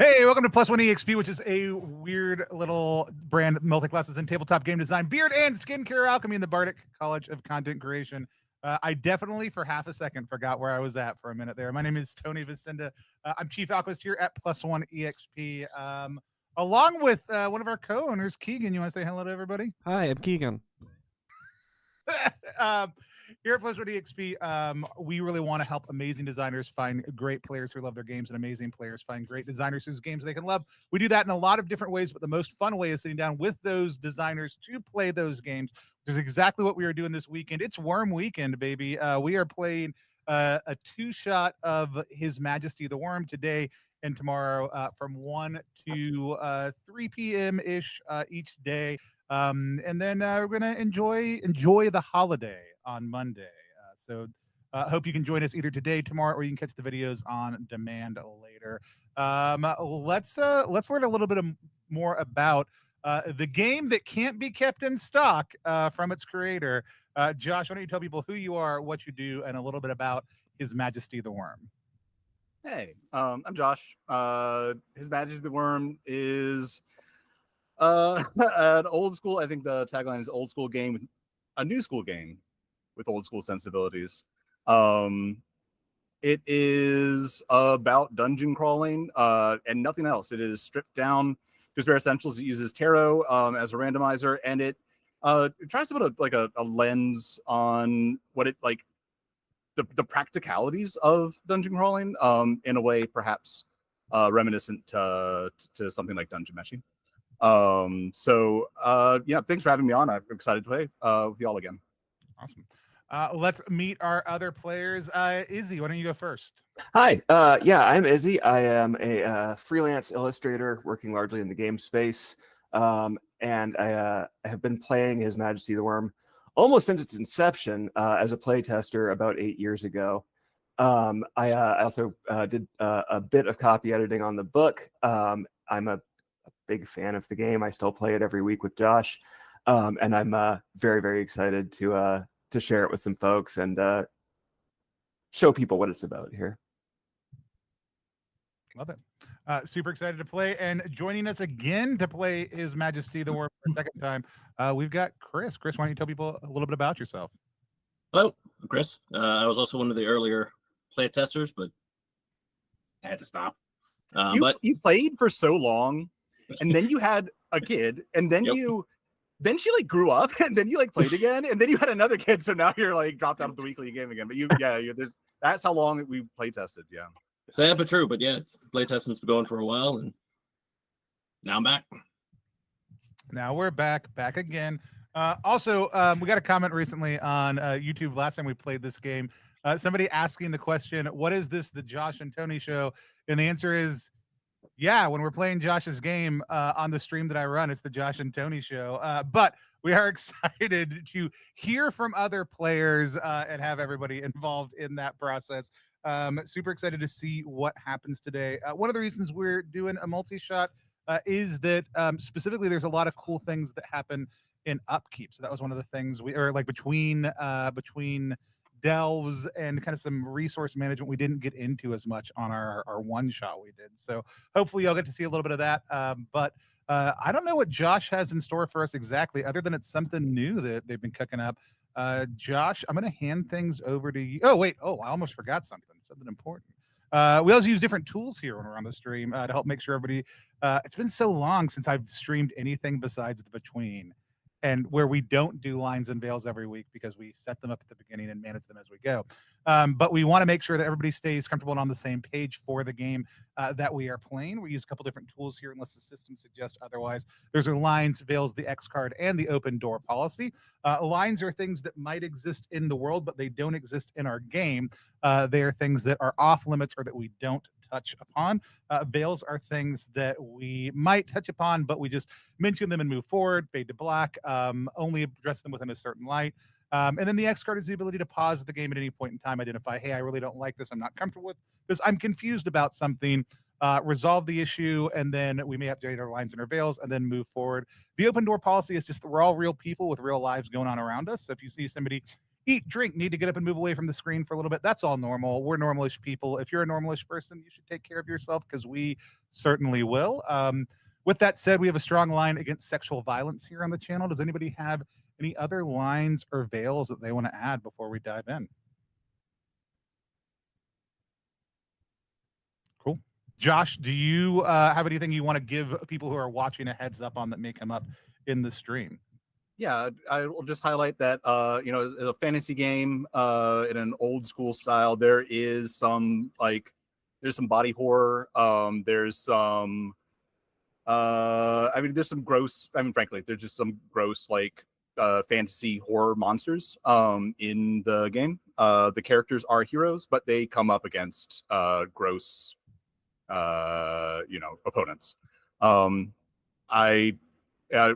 Hey, welcome to Plus One EXP, which is a weird little brand of multi-classes and tabletop game design, beard and skincare alchemy in the Bardic College of Content Creation. I definitely, for half a second, forgot where I was at for a minute there. My name is Tony Vicinda. I'm Chief Alchemist here at Plus One EXP, along with one of our co-owners, Keegan. You want to say hello to everybody? Hi, I'm Keegan. Here at Plus One EXP, we really want to help amazing designers find great players who love their games and amazing players find great designers whose games they can love. We do that in a lot of different ways, but the most fun way is sitting down with those designers to play those games, which is exactly what we are doing this weekend. It's Worm Weekend, baby. We are playing a two-shot of His Majesty the Worm today and tomorrow from 1 to 3 p.m.-ish each day. And then we're going to enjoy the holiday on Monday. So hope you can join us either today, tomorrow, or you can catch the videos on demand later. Let's learn a little bit more about the game that can't be kept in stock from its creator. Josh, why don't you tell people who you are, what you do, and a little bit about His Majesty the Worm? Hey, I'm Josh. His Majesty the Worm is an old school. I think the tagline is old school game with a new school game with old school sensibilities. It is about dungeon crawling and nothing else. It is stripped down to bare essentials. It uses tarot as a randomizer, and it tries to put a lens on what it like the practicalities of dungeon crawling in a way perhaps reminiscent to something like dungeon meshing. Yeah, thanks for having me on. I'm excited to play with y'all again. Awesome. Let's meet our other players. Izzy, why don't you go first? Hi, yeah, I'm Izzy. I am a freelance illustrator working largely in the game space, and I have been playing His Majesty the Worm almost since its inception as a playtester about 8 years ago. I also did a bit of copy editing on the book. I'm a big fan of the game. I still play it every week with Josh, and I'm very, very excited to share it with some folks and show people what it's about here. Love it. Super excited to play, and joining us again to play His Majesty the Worm for the second time, we've got Chris. Chris, why don't you tell people a little bit about yourself? Hello, I'm Chris. I was also one of the earlier play testers, but I had to stop. You played for so long, and then you had a kid, and then then she like grew up, and then you like played again, and then you had another kid, so now you're like dropped out of the weekly game again. But that's how long we play tested. Yeah, sad but true. But yeah, it's play testing's been going for a while, and now I'm back. Now we're back again. Also, we got a comment recently on YouTube last time we played this game. Somebody asking the question, what is this, the Josh and Tony show? And the answer is, yeah, when we're playing Josh's game on the stream that I run, it's the Josh and Tony show. But we are excited to hear from other players and have everybody involved in that process. Super excited to see what happens today. One of the reasons we're doing a multi-shot is that specifically there's a lot of cool things that happen in upkeep. So that was one of the things between delves and kind of some resource management we didn't get into as much on our one shot we did. So hopefully you'll get to see a little bit of that. But I don't know what Josh has in store for us exactly, other than it's something new that they've been cooking up. Josh, I'm going to hand things over to you. Oh, wait. Oh, I almost forgot something important. We also use different tools here when we're on the stream to help make sure everybody, it's been so long since I've streamed anything besides the Between, and where we don't do lines and veils every week because we set them up at the beginning and manage them as we go. But we want to make sure that everybody stays comfortable and on the same page for the game that we are playing. We use a couple different tools here unless the system suggests otherwise. There's our lines, veils, the X card, and the open door policy. Lines are things that might exist in the world, but they don't exist in our game. They are things that are off limits or that we don't touch upon. Veils are things that we might touch upon, but we just mention them and move forward, fade to black, only address them within a certain light. And then the X card is the ability to pause the game at any point in time, identify, hey, I really don't like this, I'm not comfortable with this, I'm confused about something, resolve the issue, and then we may update our lines and our veils and then move forward. The open door policy is just that we're all real people with real lives going on around us. So if you see somebody eat, drink, need to get up and move away from the screen for a little bit. That's all normal. We're normalish people. If you're a normalish person, you should take care of yourself because we certainly will. With that said, we have a strong line against sexual violence here on the channel. Does anybody have any other lines or veils that they want to add before we dive in? Cool. Josh, do you have anything you want to give people who are watching a heads up on that may come up in the stream? Yeah, I will just highlight that you know, as a fantasy game in an old school style, there is some there's some body horror. There's some I mean, there's some gross. I mean, frankly, there's just some gross fantasy horror monsters in the game. The characters are heroes, but they come up against gross you know, opponents.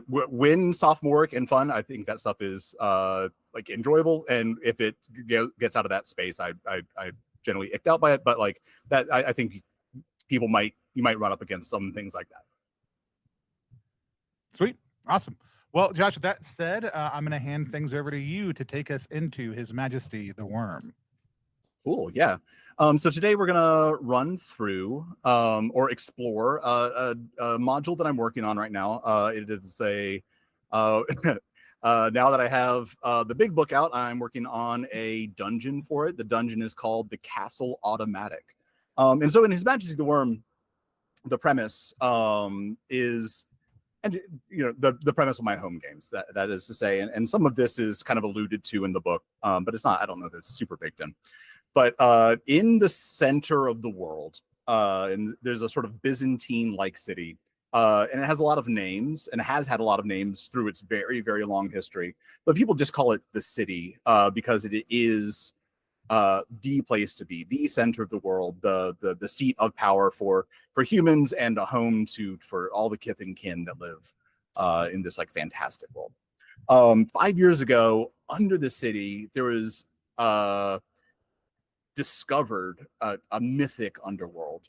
When sophomoric and fun, I think that stuff is like enjoyable, and if it gets out of that space, I generally icked out by it. But like that, I think you might run up against some things like that. Sweet. Awesome. Well, Josh, with that said, I'm going to hand things over to you to take us into His Majesty the Worm. Cool. Yeah. So today we're gonna run through or explore a module that I'm working on right now. It is a now that I have the big book out, I'm working on a dungeon for it. The dungeon is called the Castle Automatic. And so in His Majesty the Worm, the premise is, and you know, the premise of my home games, that is to say, and some of this is kind of alluded to in the book, but it's not, I don't know that it's super baked in. But in the center of the world, and there's a sort of Byzantine-like city, and it has a lot of names, and it has had a lot of names through its very, very long history. But people just call it the city because it is the place to be, the center of the world, the seat of power for humans, and a home for all the kith and kin that live in this like fantastic world. 5 years ago, under the city, there was discovered a mythic underworld.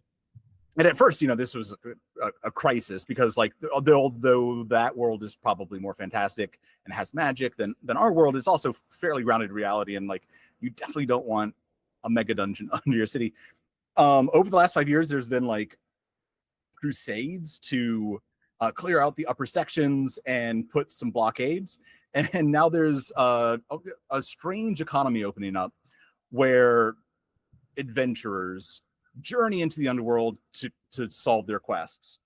And at first, you know, this was a crisis because, like, though that world is probably more fantastic and has magic than our world, it's also fairly grounded in reality. And like, you definitely don't want a mega dungeon under your city. Over the last 5 years, there's been like crusades to clear out the upper sections and put some blockades. And now there's a strange economy opening up where adventurers journey into the underworld to solve their quests.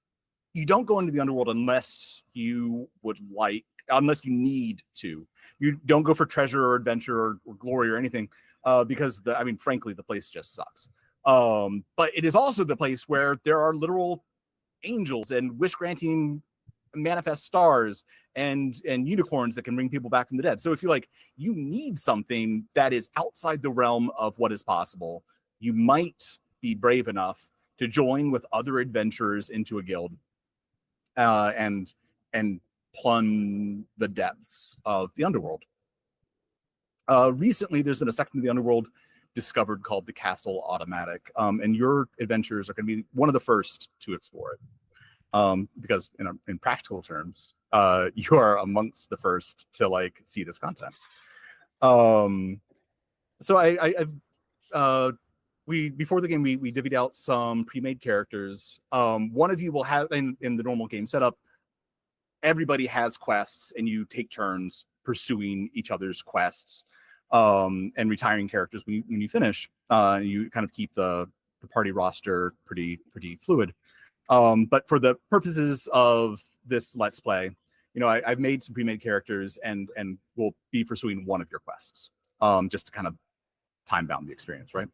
You don't go into the underworld unless you need to. You don't go for treasure or adventure or glory or anything, because I mean, frankly, the place just sucks. But it is also the place where there are literal angels and wish-granting manifest stars and unicorns that can bring people back from the dead. So if you need something that is outside the realm of what is possible, you might be brave enough to join with other adventurers into a guild and plumb the depths of the underworld. Recently, there's been a section of the underworld discovered called the Castle Automatic, and your adventurers are going to be one of the first to explore it. Because in practical terms, you are amongst the first to see this content. So I've before the game we divvied out some pre-made characters. One of you will have in the normal game setup, everybody has quests and you take turns pursuing each other's quests and retiring characters when you finish. You kind of keep the party roster pretty fluid. But for the purposes of this Let's Play, I've made some pre-made characters and will be pursuing one of your quests, just to kind of time bound the experience, right?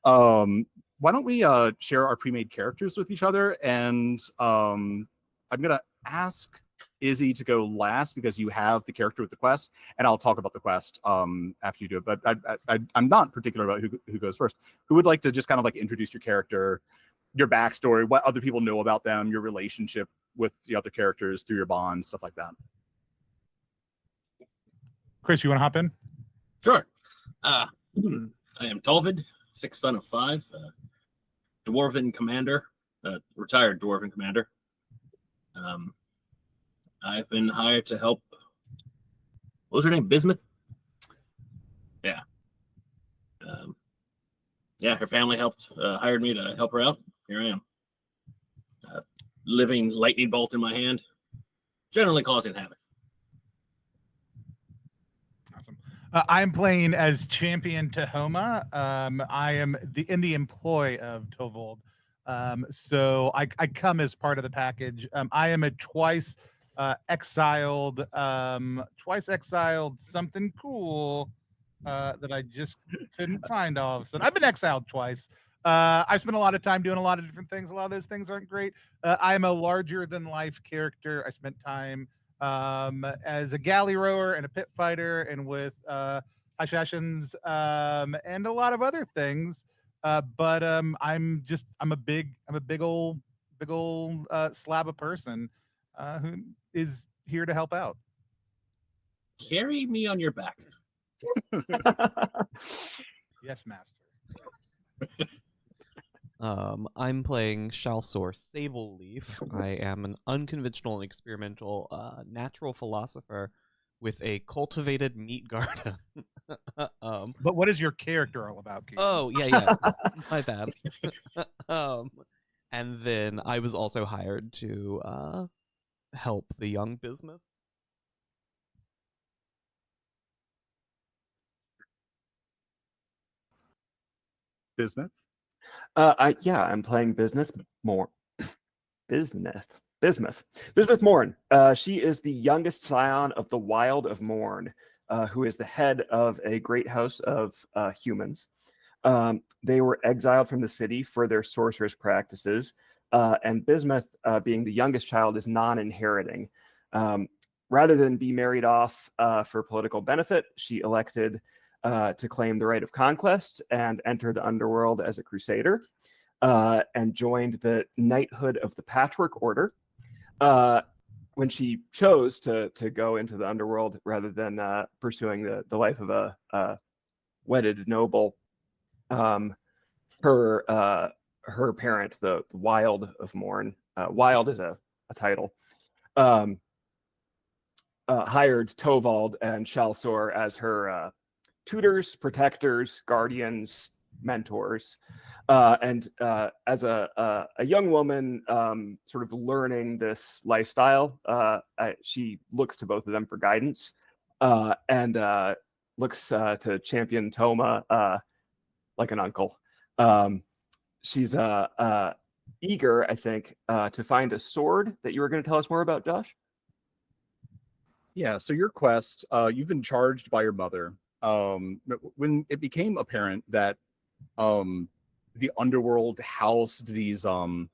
Why don't we share our pre-made characters with each other? And I'm gonna ask Izzy to go last because you have the character with the quest, and I'll talk about the quest after you do it. But I'm not particular about who goes first. Who would like to just kind of introduce your character, your backstory, what other people know about them, your relationship with the other characters through your bonds, stuff like that? Chris, you want to hop in? Sure. I am Tolvid, sixth son of 5, dwarven commander, retired dwarven commander. I've been hired to help. What was her name? Bismuth? yeah, her family hired me to help her out. Here I am, living lightning bolt in my hand, generally causing havoc. Awesome. I'm playing as Champion Tahoma. I am in the employ of Tovold. So I come as part of the package. I am a twice exiled something cool that I just couldn't find all of a sudden. I've been exiled twice. I spent a lot of time doing a lot of different things. A lot of those things aren't great. I am a larger than life character. I spent time as a galley rower and a pit fighter and with Hashashins and a lot of other things. But I'm a big old slab of person who is here to help out. Carry me on your back. Yes, master. I'm playing Shalsor Sable Leaf. I am an unconventional and experimental natural philosopher with a cultivated meat garden. But what is your character all about, Keith? Oh, yeah. My bad. And then I was also hired to help the young bismuth. Bismuth? I'm playing Bismuth Morn. She is the youngest scion of the Wild of Morn, who is the head of a great house of humans. They were exiled from the city for their sorceress practices, and Bismuth, being the youngest child, is non-inheriting. Rather than be married off for political benefit, she elected to claim the right of conquest and enter the underworld as a crusader, and joined the Knighthood of the Patchwork Order. When she chose to go into the underworld rather than pursuing the life of a wedded noble, her parent, the Wild of Morn, Wild is a title, hired Tovald and Shalsor as her tutors, protectors, guardians, mentors. And as a young woman sort of learning this lifestyle, she looks to both of them for guidance, and looks to Champion Toma like an uncle. She's eager, I think, to find a sword that you were going to tell us more about, Josh. Yeah, so your quest, you've been charged by your mother. When it became apparent that the underworld housed these kind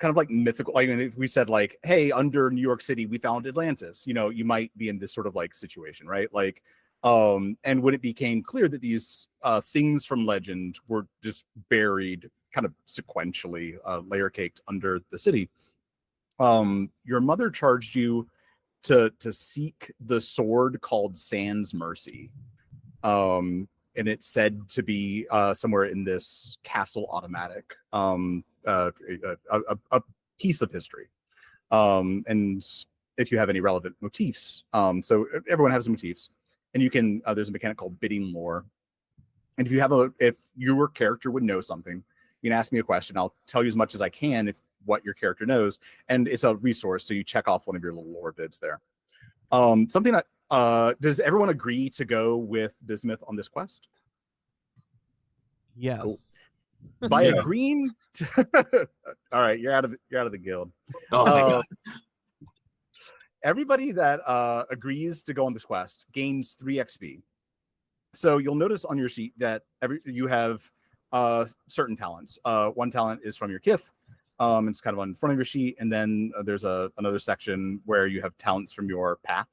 of like mythical, I mean, if we said like, hey, under New York City we found Atlantis, you might be in this sort of like situation, right? Like and when it became clear that these things from legend were just buried kind of sequentially, layer caked under the city, your mother charged you to seek the sword called Sans Mercy. And it's said to be somewhere in this castle automatic, a piece of history. And if you have any relevant motifs, so everyone has motifs, and you can, there's a mechanic called bidding lore. And if your character would know something, you can ask me a question. I'll tell you as much as I can if what your character knows, and it's a resource, so you check off one of your little lore bids there. Something that does everyone agree to go with Bismuth on this quest? Yes. Cool. By agreeing to all right, you're out of the guild. Oh, thank God. Everybody that agrees to go on this quest gains 3 XP. So you'll notice on your sheet that you have certain talents. One talent is from your kith. It's kind of on front of your sheet, and then there's another section where you have talents from your path.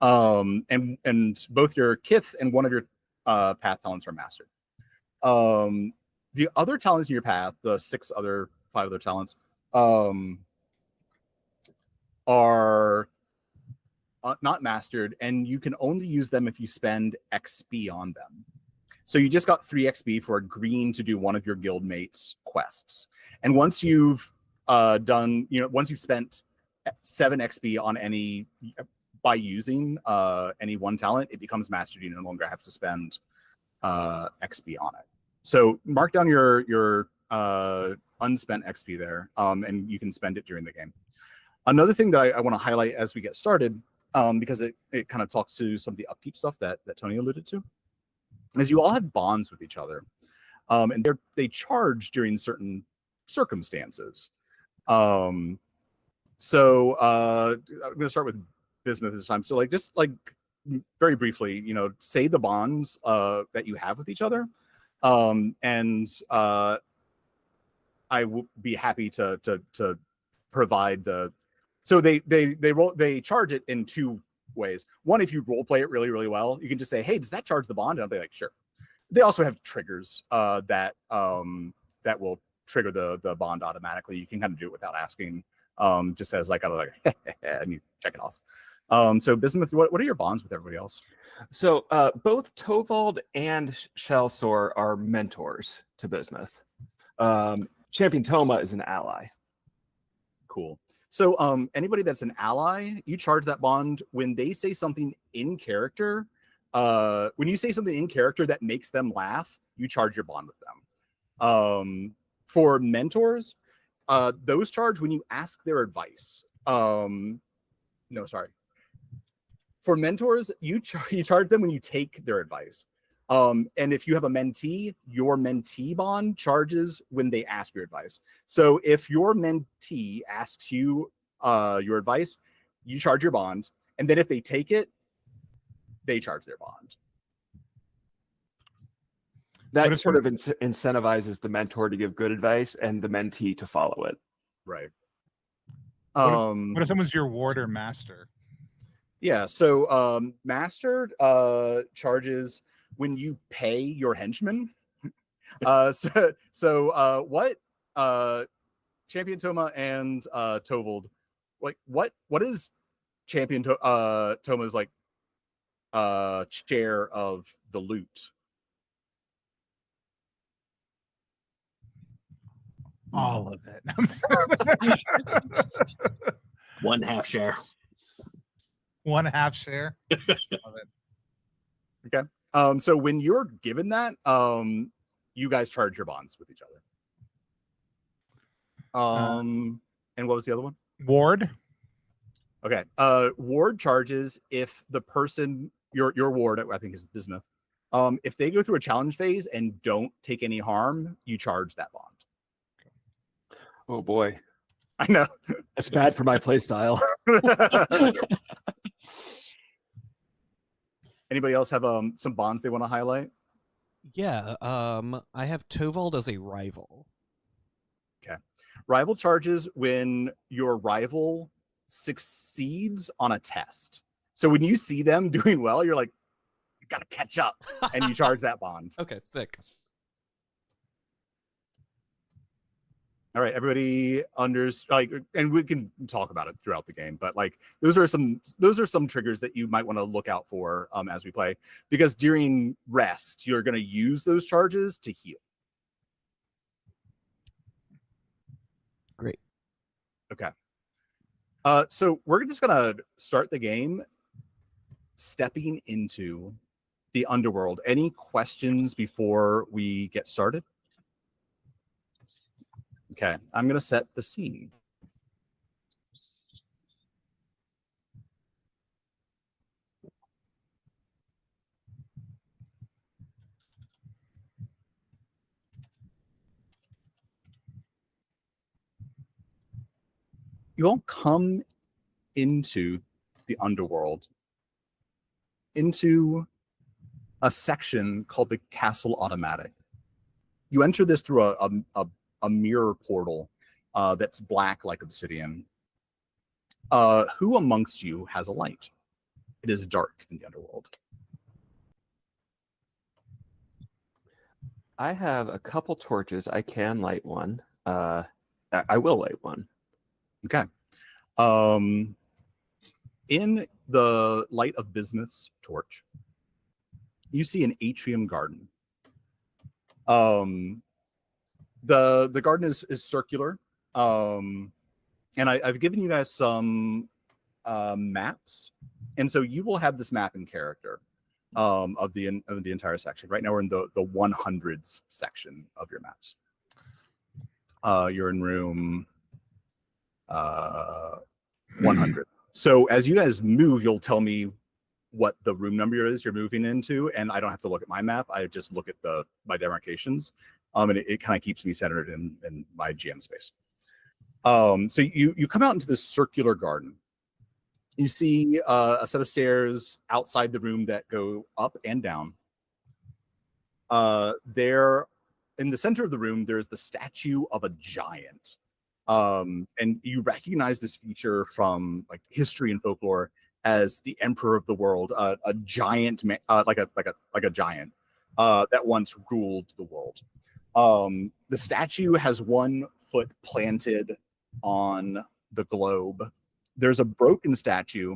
And both your kith and one of your path talents are mastered. The other talents in your path, the 5 other talents, are not mastered, and you can only use them if you spend XP on them. So you just got 3 XP for agreeing to do one of your guildmates' quests. And once you've once you've spent 7 XP on any, by using any one talent, it becomes mastered. You no longer have to spend XP on it. So mark down your unspent XP there, and you can spend it during the game. Another thing that I want to highlight as we get started, because it kind of talks to some of the upkeep stuff that Tony alluded to, is you all have bonds with each other, and they charge during certain circumstances. So I'm going to start with Bismuth this time. So like just like very briefly, say the bonds that you have with each other, and I will be happy to provide the. So they charge it in two ways. One, if you role play it really, really well, you can just say, "Hey, does that charge the bond?" And I'll be like, "Sure." They also have triggers that will trigger the bond automatically. You can kind of do it without asking, just as like and you check it off. So Bismuth, what are your bonds with everybody else? So both Tovald and Shalsor are mentors to Bismuth. Champion Toma is an ally. Cool. So anybody that's an ally, you charge that bond when they say something in character. When you say something in character that makes them laugh, you charge your bond with them. For mentors, those charge when you ask their advice. No, sorry. For mentors, you charge them when you take their advice. And if you have a mentee, your mentee bond charges when they ask your advice. So if your mentee asks you your advice, you charge your bond. And then if they take it, they charge their bond. That sort of incentivizes the mentor to give good advice and the mentee to follow it. Right. What if someone's your ward or master? Yeah, so master charges when you pay your henchmen. What Champion Toma and Tovald, like what is Champion Toma's like share of the loot? All of it. 1/2 share. 1/2 share. Love it. Okay. So when you're given that, you guys charge your bonds with each other. And what was the other one? Ward. Okay. Ward charges if the person, your ward, I think is Bismuth, if they go through a challenge phase and don't take any harm, you charge that bond. Oh boy. I know. That's bad for my playstyle. Anybody else have some bonds they want to highlight? Yeah, I have Tovald as a rival. Okay. Rival charges when your rival succeeds on a test. So when you see them doing well, you're like, you gotta catch up, and you charge that bond. Okay, sick. All right, everybody and we can talk about it throughout the game, but like those are some triggers that you might want to look out for as we play, because during rest you're going to use those charges to heal. Great. Okay. So we're just going to start the game stepping into the underworld. Any questions before we get started? Okay, I'm going to set the scene. You all come into the underworld, into a section called the Castle Automatic. You enter this through a mirror portal that's black like obsidian. Who amongst you has a light? It is dark in the underworld. I have a couple torches. I can light one. I will light one. Okay. In the light of Bismuth's torch, you see an atrium garden. The garden is circular, and I've given you guys some maps, and so you will have this map in character. of the entire section. Right now we're in the 100s section of your maps. You're in room 100. So as you guys move, you'll tell me what the room number is you're moving into, and I don't have to look at my map. I just look at my demarcations, and it kind of keeps me centered in my GM space. So you come out into this circular garden. You see a set of stairs outside the room that go up and down. There, in the center of the room, there's the statue of a giant. And you recognize this feature from like history and folklore as the Emperor of the World, a giant, like a giant that once ruled the world. The statue has one foot planted on the globe. There's a broken statue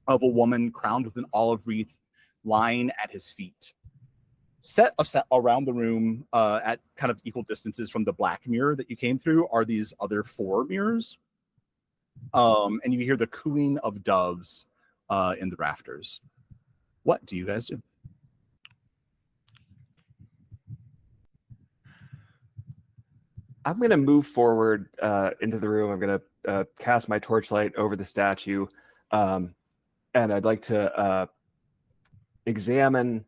of a woman crowned with an olive wreath lying at his feet. Set around the room at kind of equal distances from the black mirror that you came through are these other 4 mirrors. And you hear the cooing of doves in the rafters. What do you guys do? I'm going to move forward into the room. I'm going to cast my torchlight over the statue. And I'd like to examine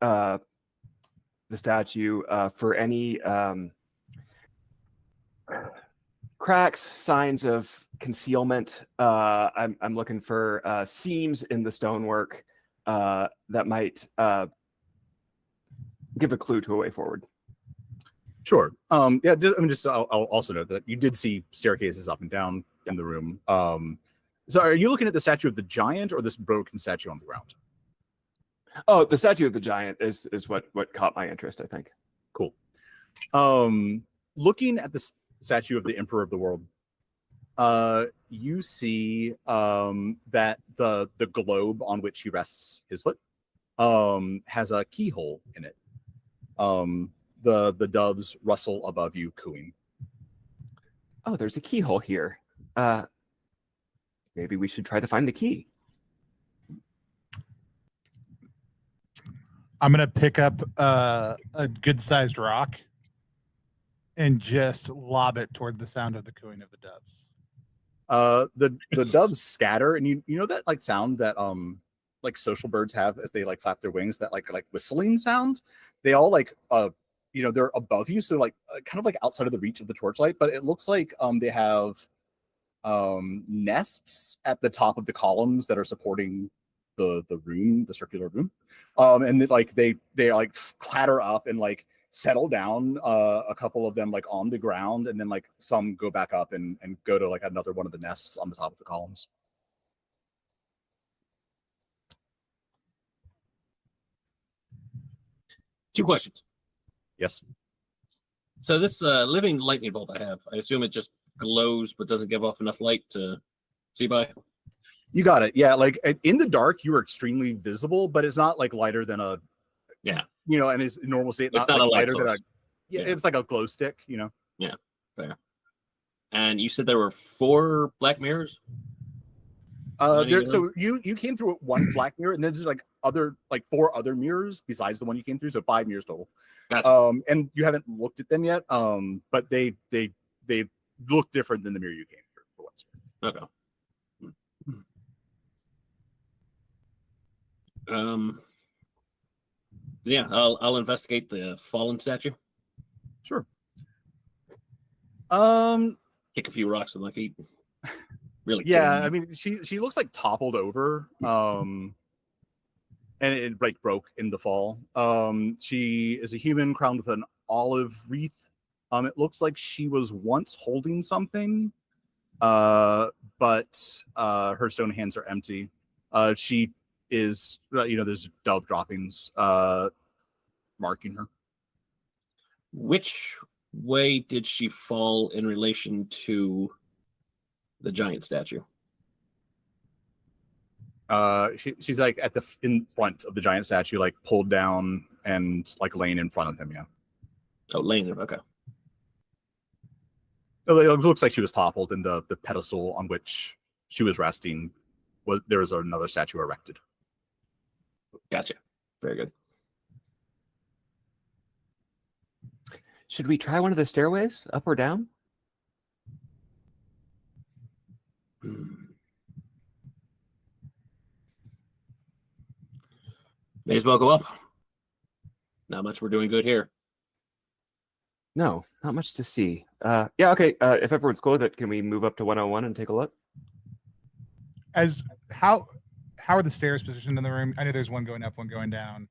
the statue for any cracks, signs of concealment. I'm looking for seams in the stonework that might give a clue to a way forward. Sure. Yeah. I'll also note that you did see staircases up and down in the room. So are you looking at the statue of the giant or this broken statue on the ground? Oh, the statue of the giant is what caught my interest, I think. Cool. Looking at the statue of the Emperor of the World, you see that the globe on which he rests his foot has a keyhole in it. The doves rustle above you, cooing. Oh, there's a keyhole here. Maybe we should try to find the key. I'm gonna pick up a good-sized rock and just lob it toward the sound of the cooing of the doves. The doves scatter, and you know that like sound that like social birds have as they like flap their wings, that like whistling sound. They all like they're above you, so like kind of like outside of the reach of the torchlight, but it looks like they have nests at the top of the columns that are supporting the room, the circular room. And they like clatter up and like settle down, a couple of them like on the ground, and then like some go back up and go to like another one of the nests on the top of the columns. Two questions. Yes. So this living lightning bolt I assume it just glows but doesn't give off enough light to see by? You got it. Yeah, like in the dark, you are extremely visible, but it's not like lighter than a in his normal state. It's not like a light lighter source. Than it's like a glow stick. Yeah, fair. And you said there were 4 black mirrors. So you came through one black mirror, and then there's like 4 other mirrors besides the one you came through, so 5 mirrors total. Gotcha. And you haven't looked at them yet. But they look different than the mirror you came through for what's worth. Okay. Yeah, I'll investigate the fallen statue. Sure. Kick a few rocks with my feet. Really? Yeah, I mean, she looks like toppled over, and it like broke in the fall. She is a human crowned with an olive wreath. It looks like she was once holding something, but her stone hands are empty. She is, there's dove droppings marking her. Which way did she fall in relation to the giant statue? She's like in front of the giant statue, like pulled down and like laying in front of him. Yeah. Oh, laying. Okay. It looks like she was toppled, and the pedestal on which she was resting there was another statue erected. Gotcha. Very good. Should we try one of the stairways, up or down? May as well go up. Not much we're doing good here. No, not much to see. Yeah, okay. If everyone's cool with it, can we move up to 101 and take a look? As how are the stairs positioned in the room? I know there's one going up, one going down.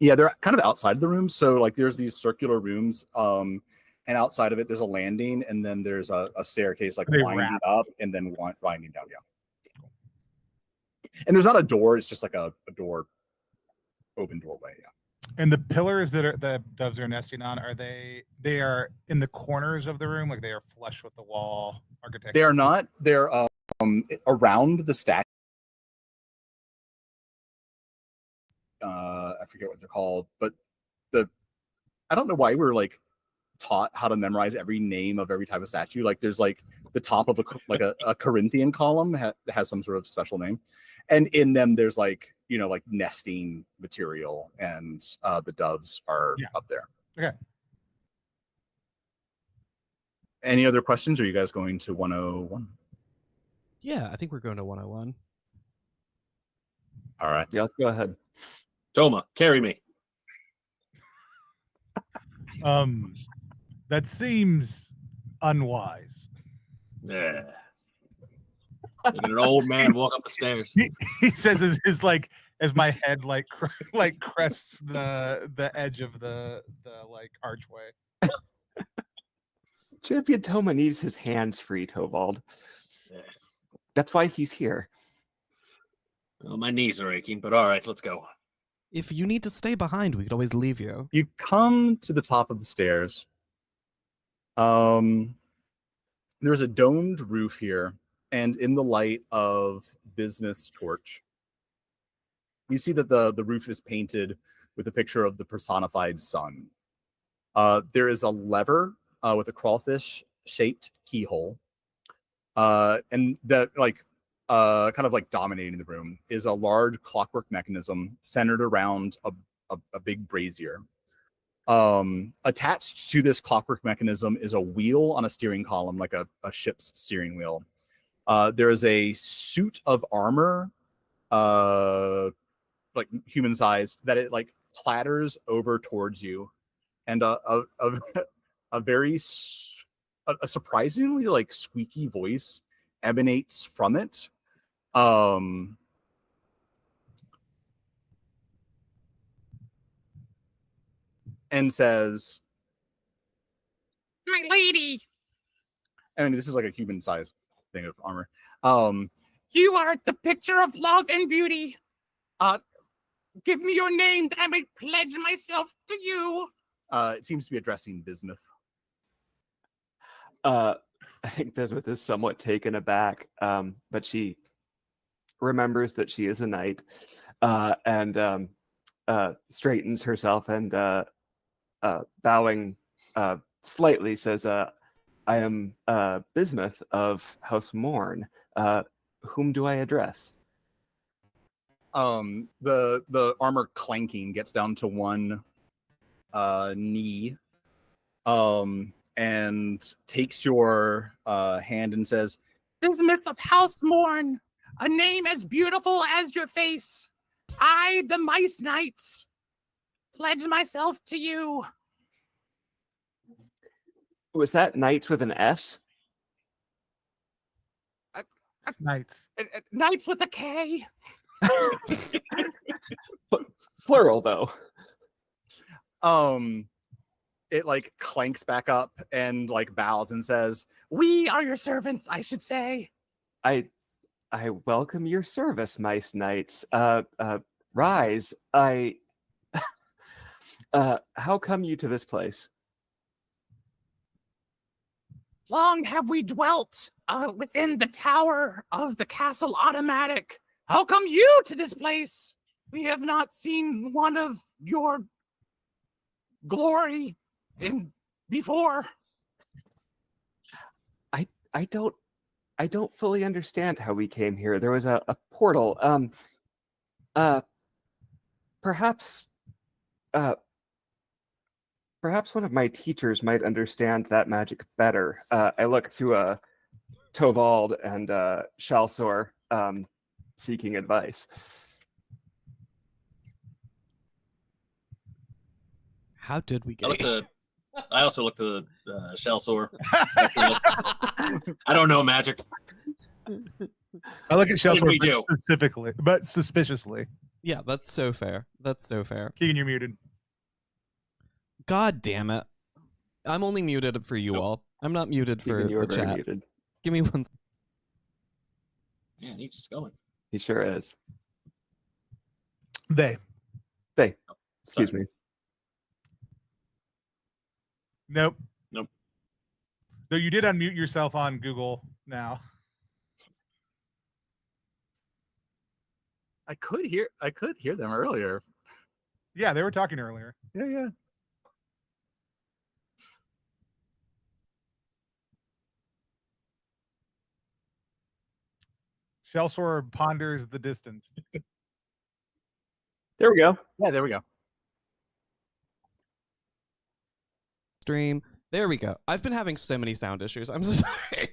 Yeah, they're kind of outside of the room. So like there's these circular rooms, and outside of it there's a landing, and then there's a staircase like winding up and then winding down. Yeah. And there's not a door, it's just like a door, open doorway. Yeah. And the pillars that the doves are nesting on, are they are in the corners of the room, like they are flush with the wall architecture? They are not. They're around the statue. I forget what they're called, but I don't know why we're like taught how to memorize every name of every type of statue. Like there's like the top of a Corinthian column has some sort of special name, and in them there's like, you know, like nesting material, and the doves are up there. Okay. Any other questions? Or are you guys going to 101? Yeah, I think we're going to 101. All right. Yeah, let's go ahead. Toma, carry me. That seems unwise. Yeah. Look at an old man walk up the stairs. He says is like, as my head like crests the edge of the like archway. Champion Toma needs his hands free, Tovald. Yeah. That's why he's here. Well, my knees are aching, but all right, let's go. If you need to stay behind, we could always leave you. You come to the top of the stairs. There's a domed roof here, and in the light of Bismuth's torch, you see that the roof is painted with a picture of the personified sun. There is a lever with a crawfish-shaped keyhole, and that kind of like dominating the room is a large clockwork mechanism centered around a big brazier. Attached to this clockwork mechanism is a wheel on a steering column, like a ship's steering wheel. There is a suit of armor, like human sized, that it like clatters over towards you, and a surprisingly like squeaky voice emanates from it. And says, "My lady." I mean, this is like a human-sized thing of armor. You are the picture of love and beauty. Give me your name that I may pledge myself to you. It seems to be addressing Bismuth. I think Bismuth is somewhat taken aback, but she remembers that she is a knight, and straightens herself and bowing slightly says, I am Bismuth of House Morn. Whom do I address? The armor clanking gets down to one knee, and takes your hand and says, Bismuth of House Morn, a name as beautiful as your face. I, the Mice Knights, pledge myself to you. Was that Knights with an S? Knights. Knights with a K. Plural, though. It like clanks back up and like bows and says, "We are your servants, I should say." I welcome your service, Mice Knights. Rise. How come you to this place? Long have we dwelt within the tower of the castle automatic. How come you to this place? We have not seen one of your glory before. I don't fully understand how we came here. There was a portal. perhaps perhaps one of my teachers might understand that magic better. I look to Tovald and Shalsor seeking advice. How did we I get? also looked to Shellsore. I don't know magic. I look at What Shelter did we do? specifically, but suspiciously. Yeah, that's so fair. That's so fair. Keegan, you're muted. God damn it! I'm only muted for you all. I'm not muted for Even you are the very chat. muted. Give me one. Man, he's just going. He sure is. They. Excuse me. Nope. Nope. Though you did unmute yourself on Google now. I could hear them earlier. Yeah, they were talking earlier. Yeah. Shellsor ponders the distance. There we go. Yeah, there we go. Stream. There we go. I've been having so many sound issues. I'm so sorry.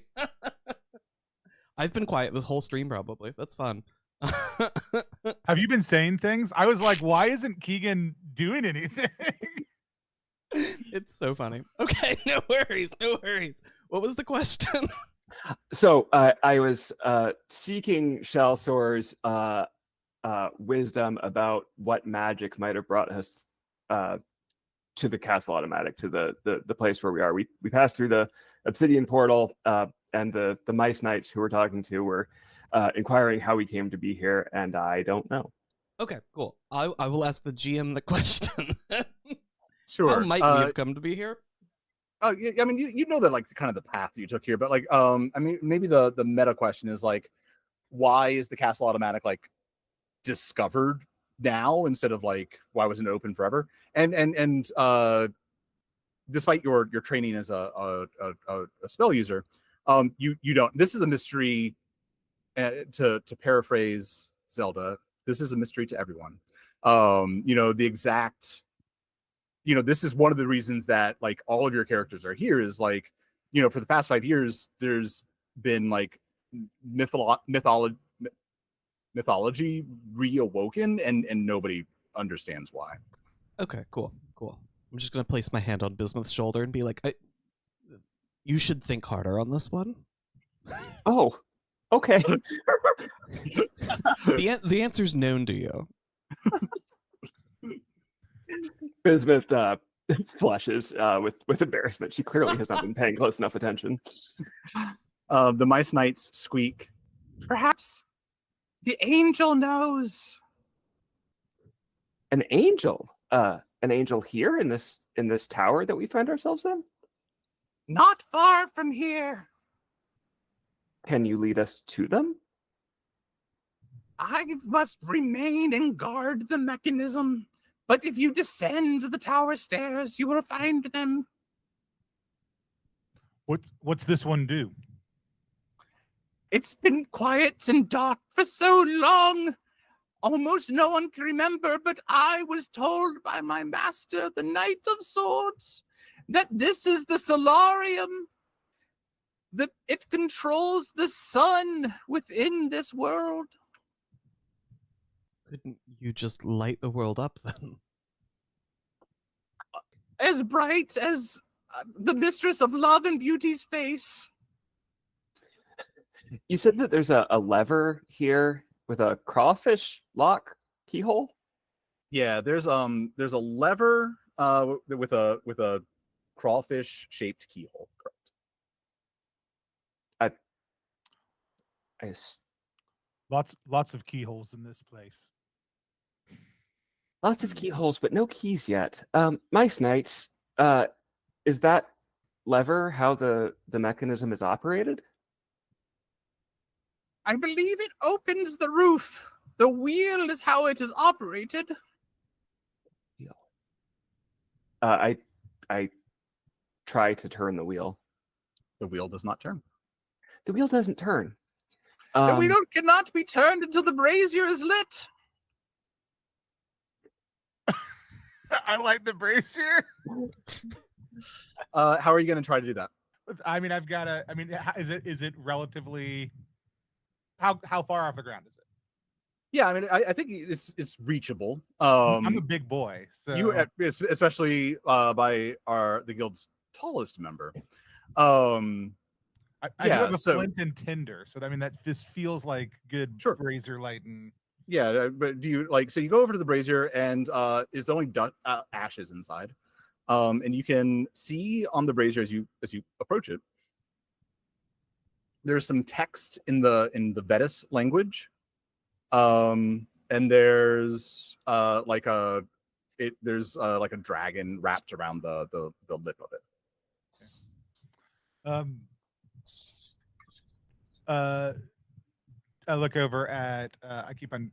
I've been quiet this whole stream probably. That's fun. Have you been saying things? I was like, why isn't Keegan doing anything? It's so funny. Okay, no worries. No worries. What was the question? So I was seeking Shalsor's wisdom about what magic might have brought us to the castle automatic, to the place where we are. We passed through the obsidian portal, and the mice knights who we're talking to were inquiring how we came to be here, and I don't know. Okay, cool. I will ask the GM the question. Sure. How might we have come to be here? Oh, yeah, I mean, you know that like kind of the path that you took here, but like, I mean, maybe the meta question is like, why is the castle automatic like discovered now instead of like why wasn't it open forever? And despite your training as a spell user, you don't. This is a mystery. To paraphrase Zelda, this is a mystery to everyone. The exact. This is one of the reasons that like all of your characters are here is like, for the past 5 years, there's been like mythology reawoken and nobody understands why. Okay, cool. I'm just gonna place my hand on Bismuth's shoulder and be like, you should think harder on this one. Oh, okay. The answer's known to you. Bismuth flushes with embarrassment. She clearly has not been paying close enough attention. The mice knights squeak. Perhaps the angel knows. An angel? An angel here in this tower that we find ourselves in? Not far from here. Can you lead us to them? I must remain and guard the mechanism. But if you descend the tower stairs, you will find them. What's this one do? It's been quiet and dark for so long. Almost no one can remember, but I was told by my master, the Knight of Swords, that this is the solarium, that it controls the sun within this world. Couldn't you just light the world up then? As bright as the mistress of love and beauty's face. You said that there's a lever here with a crawfish lock keyhole? Yeah, there's a lever with a crawfish shaped keyhole. Correct. Lots of keyholes in this place. Lots of keyholes, but no keys yet. Mice Knights, is that lever how the mechanism is operated? I believe it opens the roof. The wheel is how it is operated. I try to turn the wheel. The wheel does not turn. The wheel doesn't turn. The wheel cannot be turned until the brazier is lit. I like the brazier. How are you going to try to do that? I mean, I've got to. I mean, is it relatively? How far off the ground is it? Yeah, I mean, I think it's reachable. I'm a big boy, so you especially by the guild's tallest member. I do have a flint and tinder, so I mean this feels like good brazier light and. Yeah, but do you like? So you go over to the brazier, and there's only ashes inside, and you can see on the brazier as you approach it. There's some text in the Vetis language, and there's like a dragon wrapped around the lip of it. I look over at I keep on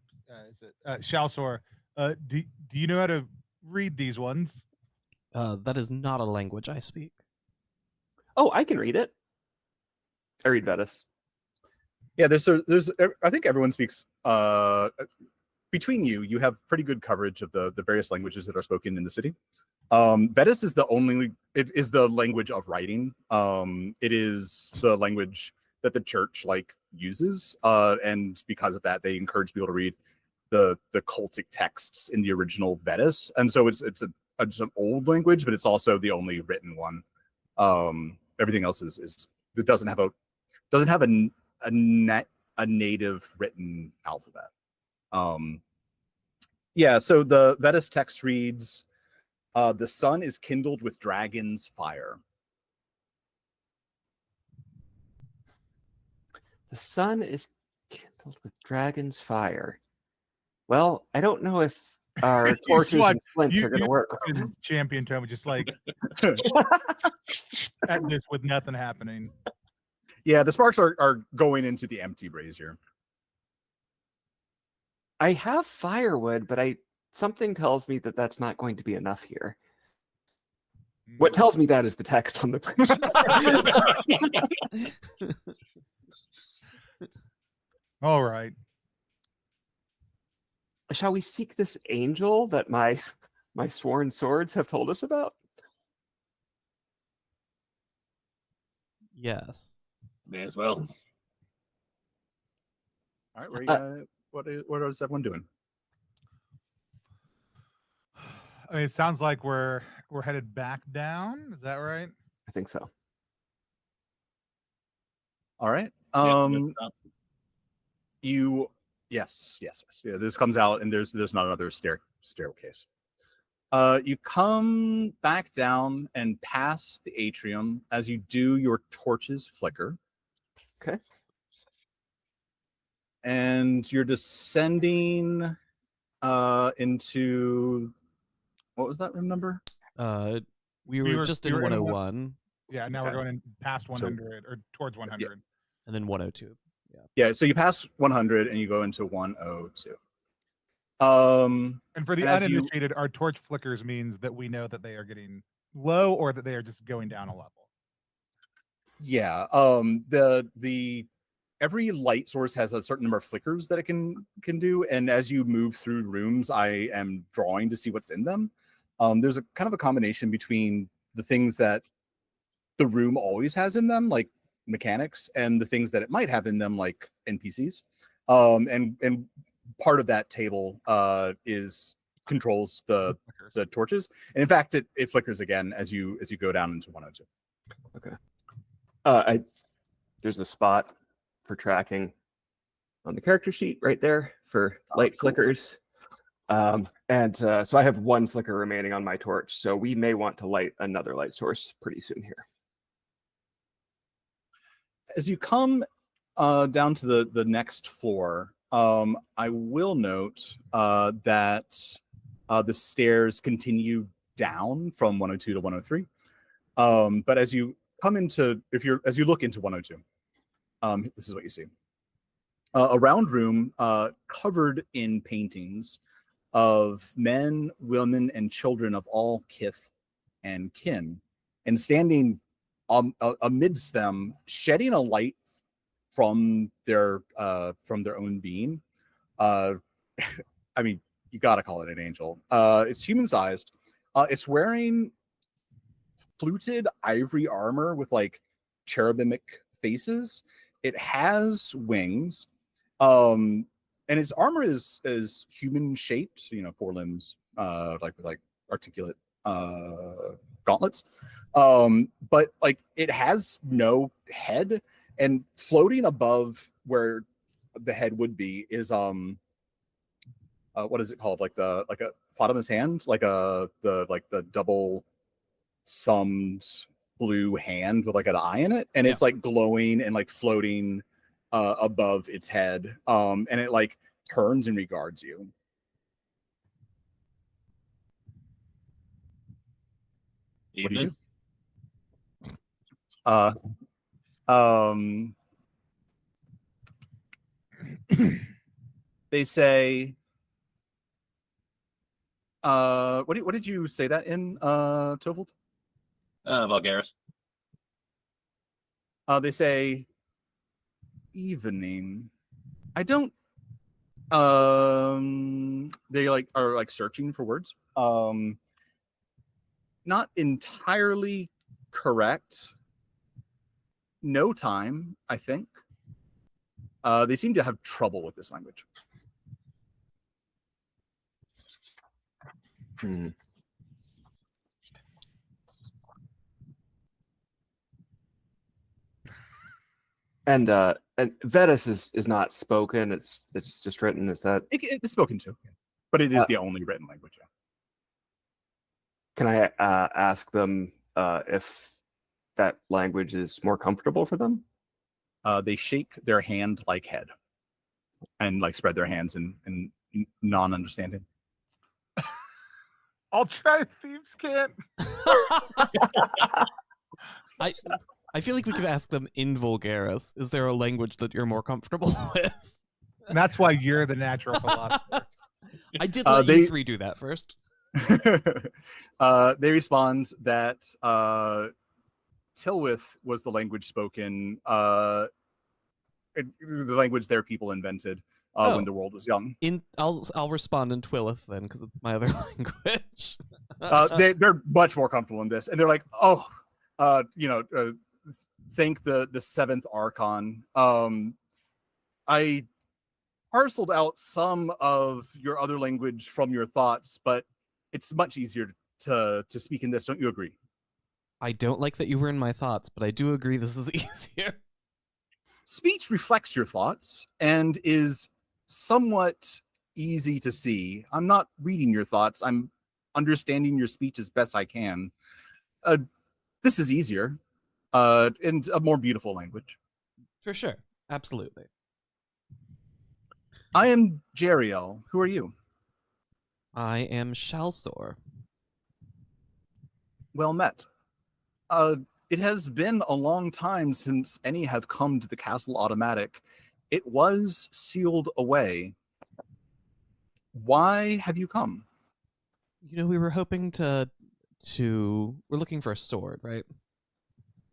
is it Shalsor. Do you know how to read these ones? That is not a language I speak. Oh, I can read it. I read Vetis. Yeah, there's I think everyone speaks between you have pretty good coverage of the various languages that are spoken in the city. Vetis is the language of writing. It is the language that the church uses, and because of that, they encourage people to read the cultic texts in the original Vetis, and so it's an old language, but it's also the only written one. Everything else is it doesn't have a native written alphabet. Yeah, so the Vetis text reads, the sun is kindled with dragon's fire. The sun is kindled with dragon's fire. Well, I don't know if our torches and splints are going to work. Champion Tome just at this with nothing happening. Yeah, the sparks are going into the empty brazier. I have firewood, but something tells me that that's not going to be enough here. What tells me that is the text on the brazier. All right. Shall we seek this angel that my sworn swords have told us about? Yes. May as well. All right, what is everyone doing? I mean, it sounds like we're headed back down. Is that right? I think so. All right. Yes. Yeah, this comes out, and there's not another staircase. You come back down and pass the atrium. As you do, your torches flicker. Okay. And you're descending into, what was that room number? We were just in 101. Yeah, now we're going in past 100 or towards 100. Yeah. And then 102. Yeah, so you pass 100 and you go into 102. And for the uninitiated, our torch flickers means that we know that they are getting low or that they are just going down a level. Yeah. The every light source has a certain number of flickers that it can do, and as you move through rooms, I am drawing to see what's in them. There's a kind of a combination between the things that the room always has in them, like mechanics, and the things that it might have in them, like NPCs. And part of that table controls the torches, and in fact, it flickers again as you go down into 102. Okay. There's a spot for tracking on the character sheet right there for light flickers. So I have one flicker remaining on my torch, so we may want to light another light source pretty soon here. As you come down to the next floor, I will note that the stairs continue down from 102 to 103. But as you come into, as you look into 102, this is what you see. A round room covered in paintings of men, women, and children of all kith and kin, and standing amidst them, shedding a light from their own being. I mean, you gotta call it an angel. It's human-sized, It's wearing fluted ivory armor with like cherubic faces. It has wings, and its armor is human shaped. You know, 4 limbs, like with like articulate gauntlets. But like it has no head, and floating above where the head would be is what is it called? Like a Fatima's hand, like the double thumbed blue hand with like an eye in it, and it's like glowing and like floating above its head, and it like turns and regards you. What do you do? They say, what did you say that in, Tovold? Vulgaris. They say evening. I don't. They like are like searching for words. Not entirely correct. No time, I think. They seem to have trouble with this language. And Vetus is not spoken. It's just written. Is that? It's spoken to, but it is the only written language. Yeah. Can I ask them if that language is more comfortable for them? They shake their hand like head, and like spread their hands in non-understanding. I'll try thieves' cant. I feel like we could ask them in Vulgaris. Is there a language that you're more comfortable with? And that's why you're the natural philosopher. I did let you 3 do that first. They respond that Tilwith was the language spoken, the language their people invented when the world was young. I'll respond in Twilith then, because it's my other language. They're much more comfortable in this, and they're like, oh, thank the 7th Archon. I parceled out some of your other language from your thoughts, but it's much easier to speak in this. Don't you agree? I don't like that you were in my thoughts, but I do agree this is easier. Speech reflects your thoughts and is somewhat easy to see. I'm not reading your thoughts. I'm understanding your speech as best I can. This is easier and a more beautiful language. For sure. Absolutely. I am Jeriel. Who are you? I am Shalsor. Well met. It has been a long time since any have come to the Castle Automatic. It was sealed away. Why have you come? You know, we were hoping we're looking for a sword, right?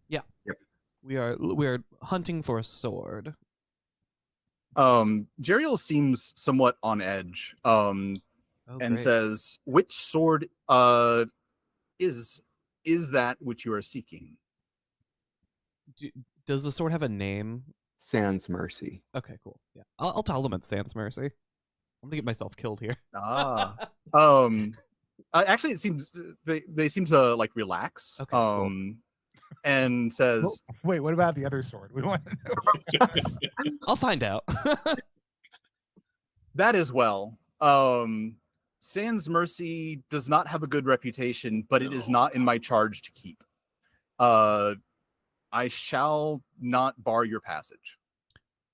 Yeah. Yep. We are hunting for a sword. Jeriel seems somewhat on edge. And great. says, which sword is that which you are seeking? Does the sword have a name? Sans Mercy. Okay, cool. Yeah, I'll tell them it's Sans Mercy. I'm gonna get myself killed here. Actually, it seems they seem to like relax. Okay, cool. And says, wait, what about the other sword? We want to know. I'll find out. That as well. Sans Mercy does not have a good reputation, but it is not in my charge to keep. I shall not bar your passage.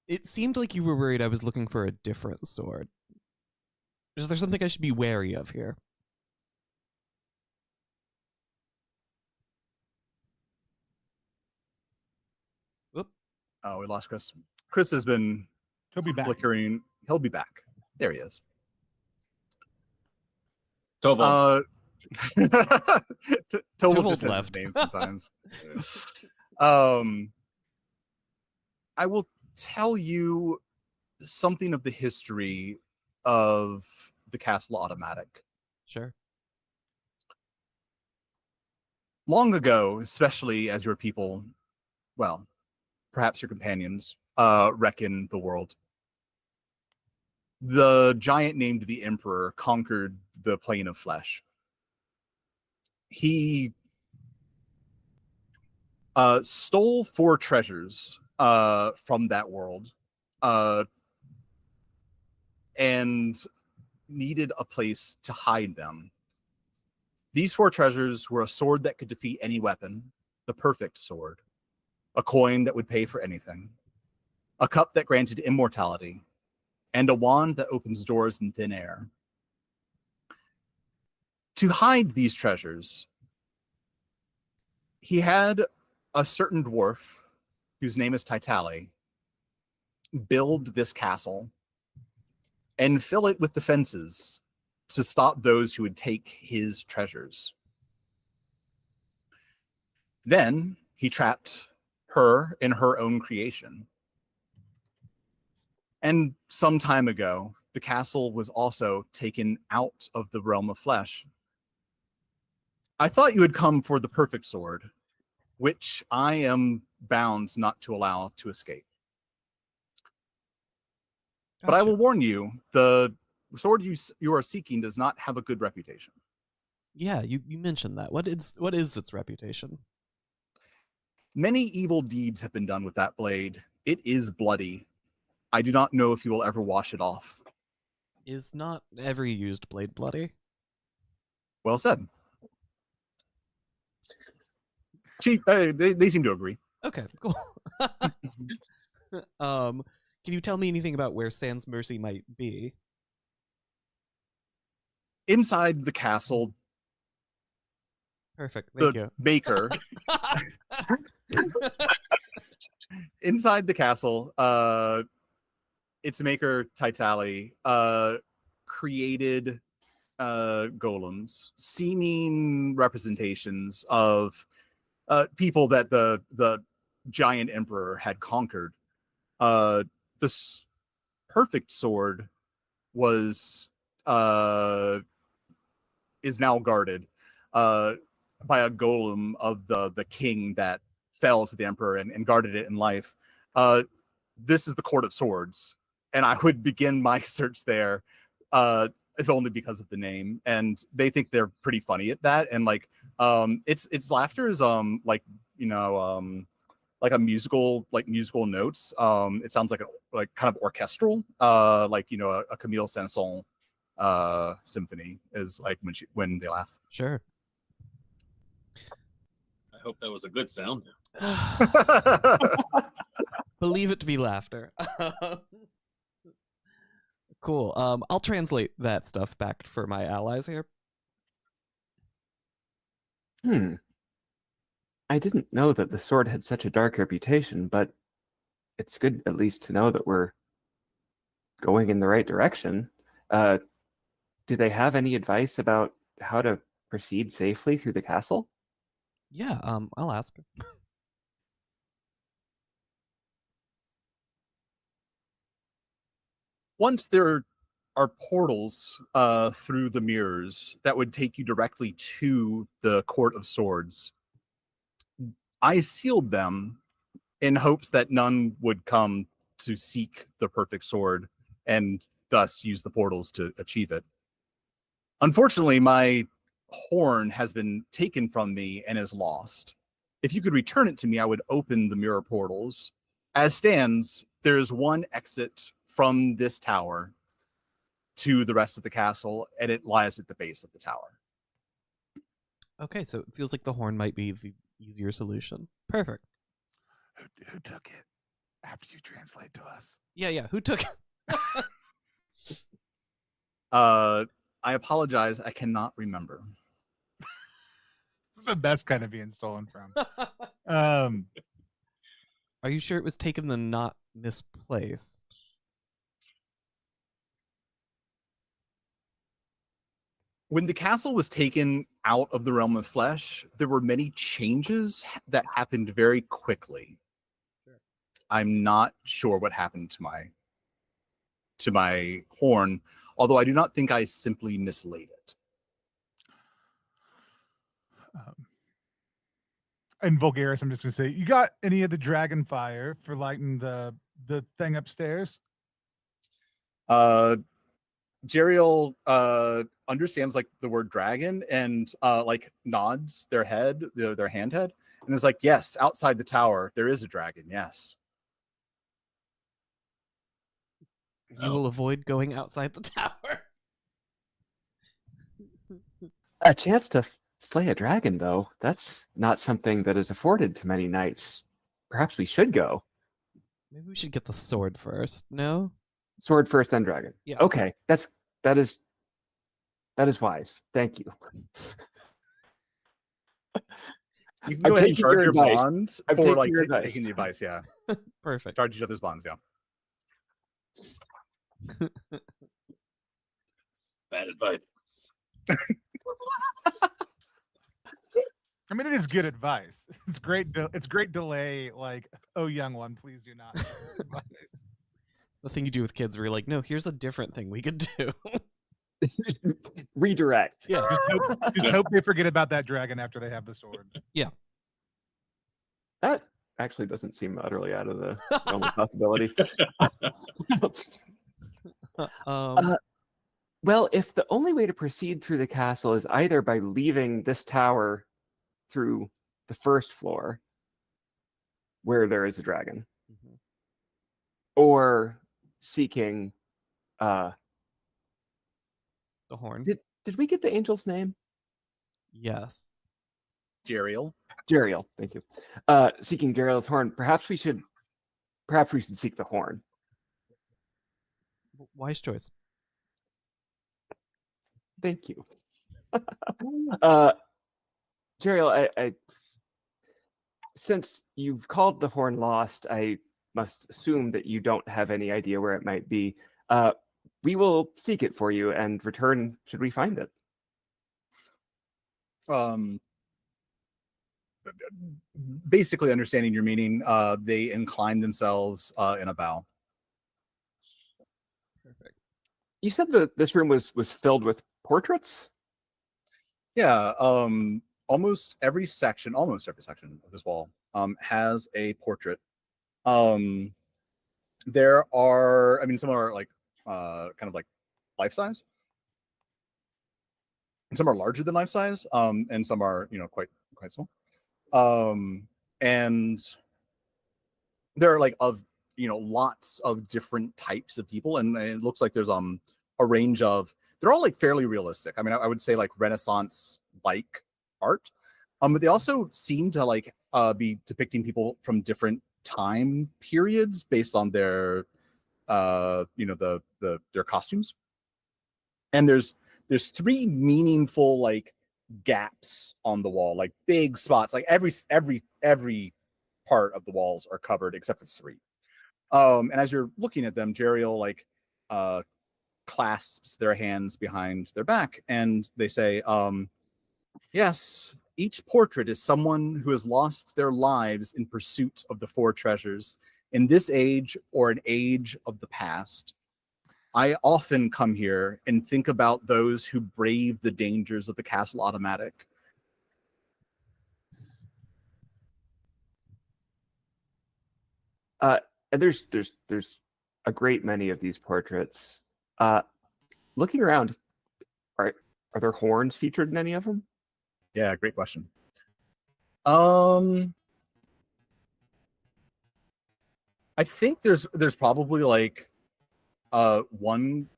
It seemed like you were worried I was looking for a different sword. Is there something I should be wary of here? Whoop. Oh, we lost Chris. Chris has been flickering. He'll be back. There he is. Tovold. Tovold just has his name sometimes. I will tell you something of the history of the Castle Automatic. Sure. long ago, especially as your people, well, perhaps your companions, reckon the world, the giant named the Emperor conquered the plane of flesh. He stole 4 treasures from that world and needed a place to hide them. These 4 treasures were a sword that could defeat any weapon, the perfect sword, a coin that would pay for anything, a cup that granted immortality, and a wand that opens doors in thin air. To hide these treasures, he had a certain dwarf, whose name is Titali, build this castle and fill it with defenses to stop those who would take his treasures. Then he trapped her in her own creation. And some time ago, the castle was also taken out of the realm of flesh. I thought you had come for the perfect sword, which I am bound not to allow to escape. But I will warn you, the sword you are seeking does not have a good reputation. Yeah, you mentioned that. What is its reputation? Many evil deeds have been done with that blade. It is bloody. I do not know if you will ever wash it off. Is not every used blade bloody? Well said. They seem to agree. Okay, cool. Can you tell me anything about where Sans Mercy might be? Inside the castle, Perfect. Thank the you. maker. Inside the castle, its maker Titali created golems, seeming representations of people that the giant emperor had conquered. This perfect sword was is now guarded by a golem of the king that fell to the emperor and guarded it in life. This is the Court of Swords, and I would begin my search there, if only because of the name. And they think they're pretty funny at that. And like, its laughter is like, you know, like a musical notes. It sounds like kind of orchestral, like, you know, a Camille Saint-Saëns symphony is like when they laugh. Sure. I hope that was a good sound. Believe it to be laughter. Cool. I'll translate that stuff back for my allies here. I didn't know that the sword had such a dark reputation, but it's good at least to know that we're going in the right direction. Do they have any advice about how to proceed safely through the castle? Yeah, I'll ask. Once there are portals through the mirrors that would take you directly to the Court of Swords. I sealed them in hopes that none would come to seek the perfect sword and thus use the portals to achieve it. Unfortunately, my horn has been taken from me and is lost. If you could return it to me, I would open the mirror portals. As stands, there is one exit from this tower to the rest of the castle, and it lies at the base of the tower. Okay, so it feels like the horn might be the easier solution. Perfect. Who took it after you translate to us? Yeah. Who took it? I apologize. I cannot remember. This is the best kind of being stolen from. Are you sure it was taken and not misplaced? When the castle was taken out of the realm of flesh, there were many changes that happened very quickly. Sure. I'm not sure what happened to my horn, although I do not think I simply mislaid it. in Vulgaris, I'm just gonna say, you got any of the dragon fire for lighting the thing upstairs? Jeriel understands like the word dragon and like nods their head, their hand head, and is like, yes, outside the tower there is a dragon. Yes. We will avoid going outside the tower. A chance to slay a dragon, though, that's not something that is afforded to many knights. Perhaps we should go. Maybe we should get the sword first. No? Sword first, then dragon. Yeah. Okay, that is wise. Thank you. You can go I'm ahead and taking charge your your advice. bond I'm for taking like your advice. taking the advice. Yeah, Perfect. charge each other's bonds. Yeah. Bad advice. I mean, it is good advice. It's great. It's great delay. Like, oh, young one, please do not. Advice. The thing you do with kids where you're like, no, here's a different thing we could do. Redirect. Yeah. Just hope they forget about that dragon after they have the sword. That actually doesn't seem utterly out of the realm of possibility. Well, if the only way to proceed through the castle is either by leaving this tower through the first floor, where there is a dragon, Mhm. or seeking The horn. did we get the angel's name? Yes. Jeriel. Jeriel, thank you. Seeking Jeriel's horn. Perhaps we should seek the horn. Wise choice. Thank you. Jeriel, I since you've called the horn lost, I must assume that you don't have any idea where it might be. We will seek it for you and return should we find it. Basically understanding your meaning, they incline themselves in a bow. Perfect. You said that this room was filled with portraits? Yeah, almost every section of this wall has a portrait. There are, I mean, some are like kind of like life size. Some are larger than life size, and some are, you know, quite small. And there are like lots of different types of people, and it looks like there's a range of, they're all like fairly realistic. I mean, I would say like Renaissance like art, but they also seem to like be depicting people from different time periods based on their their costumes. And there's three meaningful like gaps on the wall, like big spots, like every part of the walls are covered except for three. And as you're looking at them, Jeriel like clasps their hands behind their back and they say, yes, each portrait is someone who has lost their lives in pursuit of the four treasures in this age or an age of the past. I often come here and think about those who brave the dangers of the castle automatic. And there's a great many of these portraits. Looking around, are there horns featured in any of them? Yeah, great question. I think there's probably like one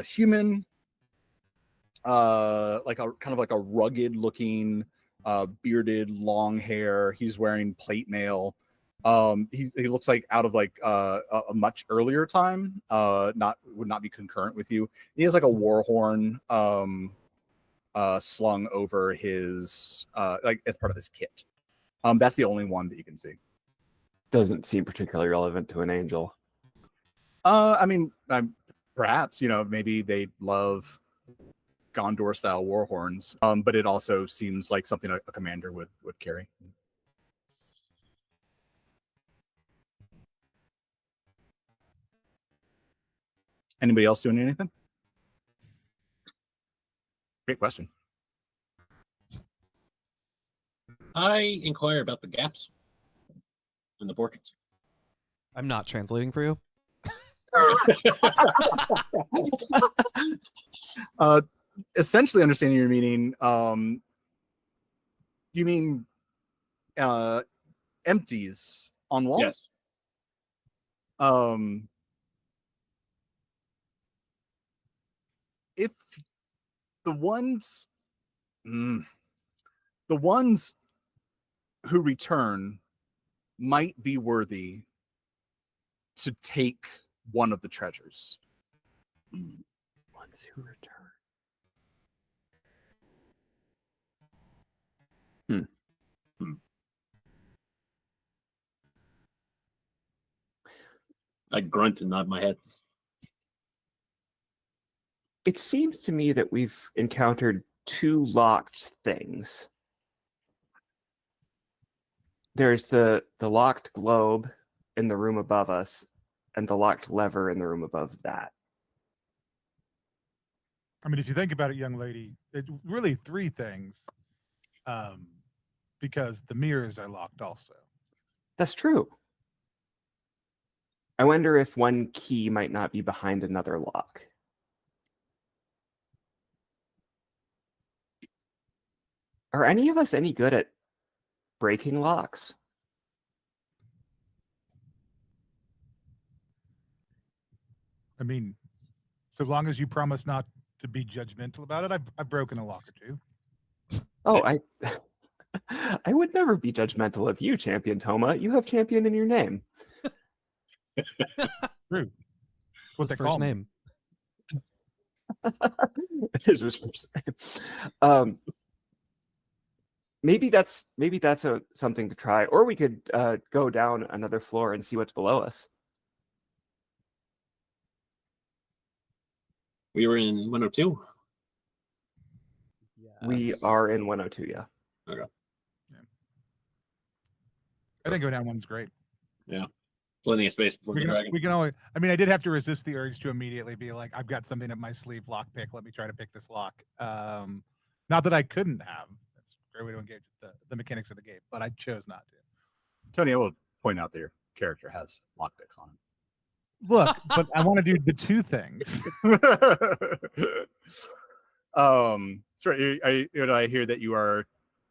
human, like a kind of like a rugged looking, bearded, long hair. He's wearing plate mail. He looks like out of like a much earlier time. Would not be concurrent with you. He has like a war horn slung over his like as part of his kit. That's the only one that you can see. Doesn't seem particularly relevant to an angel. I mean, perhaps, you know, maybe they love Gondor style war horns, but it also seems like something a commander would carry. Anybody else doing anything? Great question. I inquire about the gaps in the portraits. I'm not translating for you. Essentially, understanding your meaning, you mean empties on walls? Yes. If the ones who return might be worthy to take one of the treasures. Ones who return. I grunt and nod my head. It seems to me that we've encountered two locked things. There's the locked globe in the room above us, and the locked lever in the room above that. I mean, if you think about it, young lady, it's really three things, because the mirrors are locked also. That's true. I wonder if one key might not be behind another lock. Are any of us any good at breaking locks? I mean, so long as you promise not to be judgmental about it, I've broken a lock or two. Oh, I would never be judgmental of you, Champion Toma. You have champion in your name. True. What's his first name? It is his first name. Maybe that's something to try, or we could go down another floor and see what's below us. We were in 102. We are in 102, yeah. Okay. Yeah. I think go down one's great. Yeah. Plenty of space before the dragon. We can only. I mean, I did have to resist the urge to immediately be like, I've got something up my sleeve, lock pick. Let me try to pick this lock. Not that I couldn't have. That's a great way to engage the mechanics of the game, but I chose not to. Tony, I will point out that your character has lockpicks on him. Look, but I want to do the two things. Sorry, I hear that you are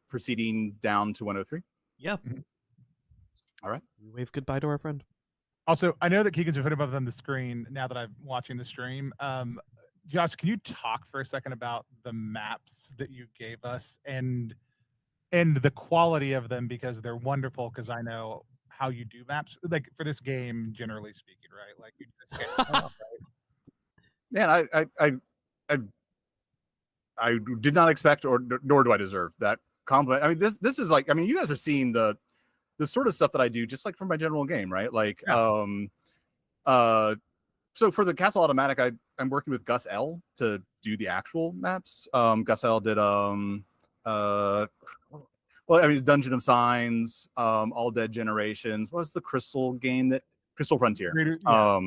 proceeding down to 103. Yeah. Mm-hmm. All right. We wave goodbye to our friend. Also, I know that Keegan's been putting up on the screen now that I'm watching the stream. Josh, can you talk for a second about the maps that you gave us and the quality of them, because they're wonderful, because I know how you do maps, like for this game, generally speaking, right? Like you right? Man, I did not expect, or nor do I deserve that compliment. I mean, this is like, I mean, you guys are seeing the sort of stuff that I do just like for my general game, right? Like, yeah. So for the Castle Automatic, I'm working with Gus L to do the actual maps. Gus L did well, I mean, Dungeon of Signs, All Dead Generations. What was the Crystal game Crystal Frontier? Yeah.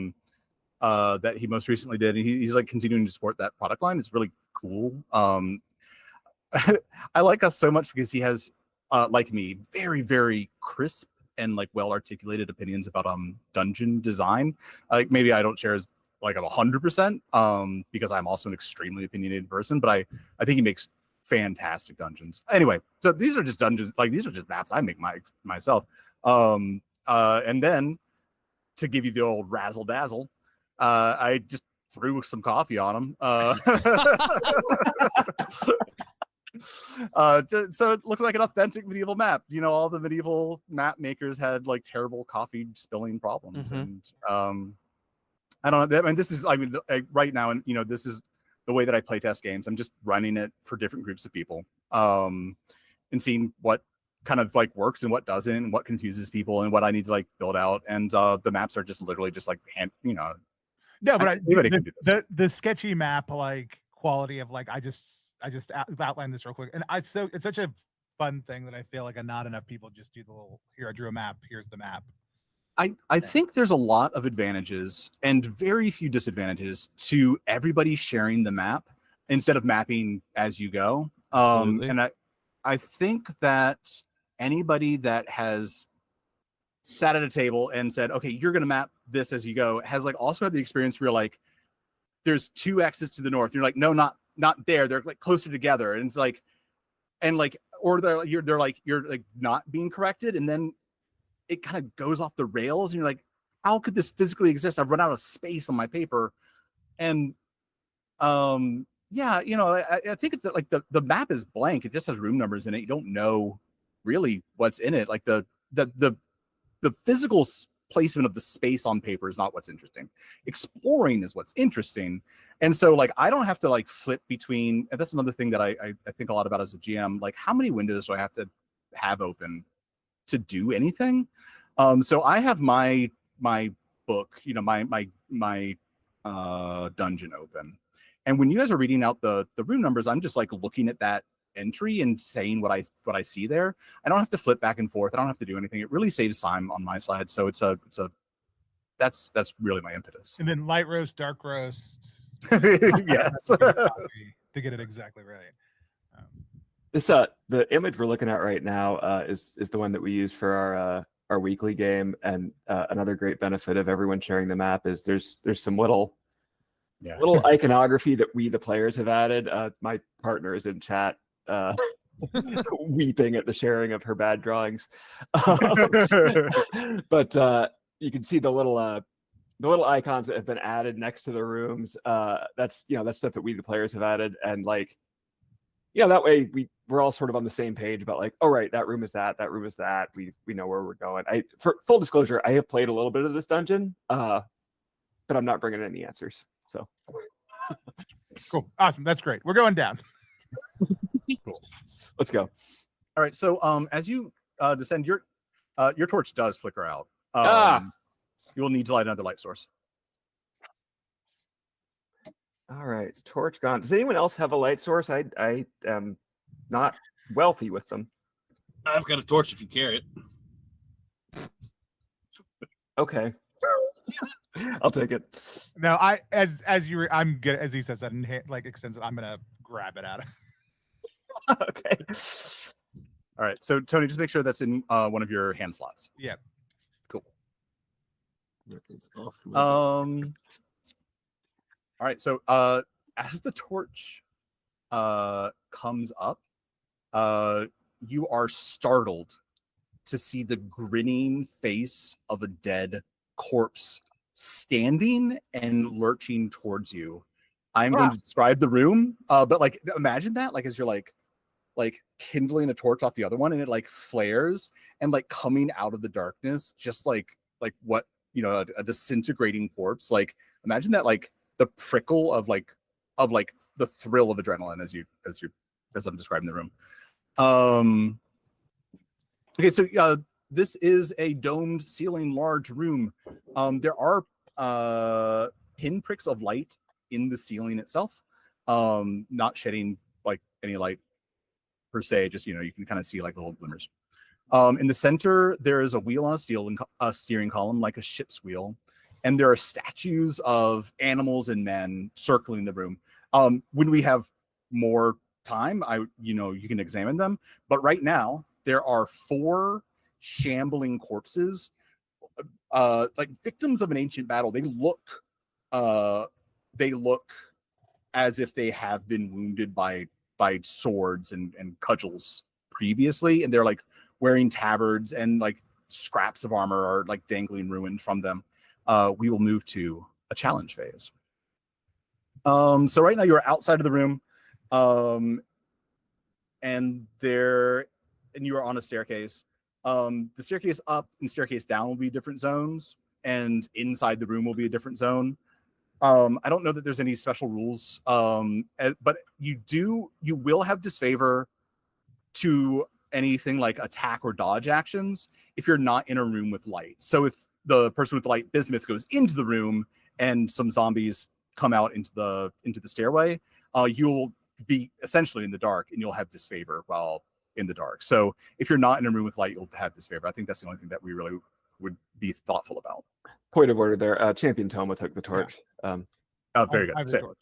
That he most recently did, and he's like continuing to support that product line. It's really cool. I like Gus so much because he has, like me, very, very crisp and like well articulated opinions about dungeon design. Like maybe I don't share as like 100%, because I'm also an extremely opinionated person, but I think he makes fantastic dungeons. Anyway, so these are just dungeons, like these are just maps I make myself. And then to give you the old razzle dazzle, I just threw some coffee on them. So it looks like an authentic medieval map. You know, all the medieval map makers had like terrible coffee spilling problems, and I don't know. I mean, this is, I mean, right now, and you know, this is the way that I play test games. I'm just running it for different groups of people, and seeing what kind of like works and what doesn't, and what confuses people, and what I need to like build out. And the maps are just literally just like No, but the sketchy map like quality of like I just outlined this real quick, and it's such a fun thing that I feel like not enough people just do the little, here I drew a map, here's the map. I think there's a lot of advantages and very few disadvantages to everybody sharing the map instead of mapping as you go. And I think that anybody that has sat at a table and said, okay, you're going to map this as you go, has like also had the experience where you're like, there's 2 X's to the north. You're like, no, not there. They're like closer together. And it's like, and like, or they're like, you're like not being corrected. And then it kind of goes off the rails. And you're like, how could this physically exist? I've run out of space on my paper. And yeah, you know, I think it's like the map is blank. It just has room numbers in it. You don't know really what's in it. Like the physical placement of the space on paper is not what's interesting. Exploring is what's interesting. And so like I don't have to like flip between, and that's another thing that I think a lot about as a GM, like how many windows do I have to have open to do anything? So I have my book, you know, my dungeon open. And when you guys are reading out the room numbers, I'm just like looking at that entry and saying what I see there. I don't have to flip back and forth. I don't have to do anything. It really saves time on my side. So that's really my impetus. And then light roast, dark roast. Yes. To get it exactly right. This the image we're looking at right now is the one that we use for our weekly game. And another great benefit of everyone sharing the map is there's some little iconography that we the players have added. My partner is in chat weeping at the sharing of her bad drawings. But you can see the little icons that have been added next to the rooms. That's stuff that we the players have added, and like, that way we're all sort of on the same page about like, oh right, that room is that room is that. We know where we're going. For full disclosure, I have played a little bit of this dungeon, but I'm not bringing any answers. So cool, awesome, that's great. We're going down. Cool. Let's go. All right. So as you descend, your torch does flicker out. You will need to light another light source. All right, torch gone. Does anyone else have a light source? I am not wealthy with them. I've got a torch if you carry it. Okay. I'll take it. No, I'm good as he says that and like extends it. I'm gonna grab it out. Okay. All right. So Tony, just make sure that's in one of your hand slots. Yeah. Cool. It's off. All right. So as the torch comes up, you are startled to see the grinning face of a dead corpse standing and lurching towards you. I'm going to describe the room, but like imagine that, like as you're like kindling a torch off the other one, and it like flares and like coming out of the darkness, just like what, a disintegrating corpse. Like imagine that, like the prickle of the thrill of adrenaline as I'm describing the room. Okay, so this is a domed ceiling, large room. There are pinpricks of light in the ceiling itself, not shedding like any light per se, just you can kind of see like little glimmers. In the center there is a wheel on a steering column, like a ship's wheel, and there are statues of animals and men circling the room. When we have more time, you can examine them, but right now there are 4 shambling corpses, like victims of an ancient battle. They look as if they have been wounded by swords and cudgels previously, and they're like wearing tabards, and like scraps of armor are like dangling ruined from them. We will move to a challenge phase. So right now you are outside of the room, and you are on a staircase. The staircase up and staircase down will be different zones, and inside the room will be a different zone. I don't know that there's any special rules, but you will have disfavor to anything like attack or dodge actions if you're not in a room with light. So if the person with the light bismuth goes into the room and some zombies come out into the stairway, you'll be essentially in the dark, and you'll have disfavor while in the dark. So if you're not in a room with light, you'll have disfavor. I think that's the only thing that we really would be thoughtful about. Point of order there. Champion Toma took the torch. Yeah. Very good. I have the torch,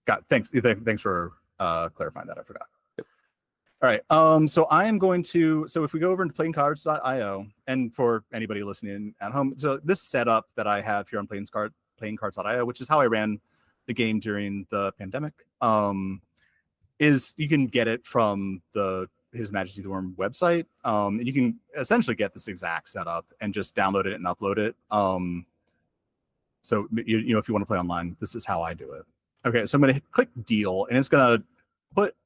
yeah. Thanks for clarifying that. I forgot. All right. So I am going to. So if we go over into playingcards.io, and for anybody listening at home, so this setup that I have here on playingcards.io, which is how I ran the game during the pandemic, is you can get it from the His Majesty the Worm website, and you can essentially get this exact setup and just download it and upload it. So you know, if you want to play online, this is how I do it. Okay, so I'm going to click deal, and it's going to put.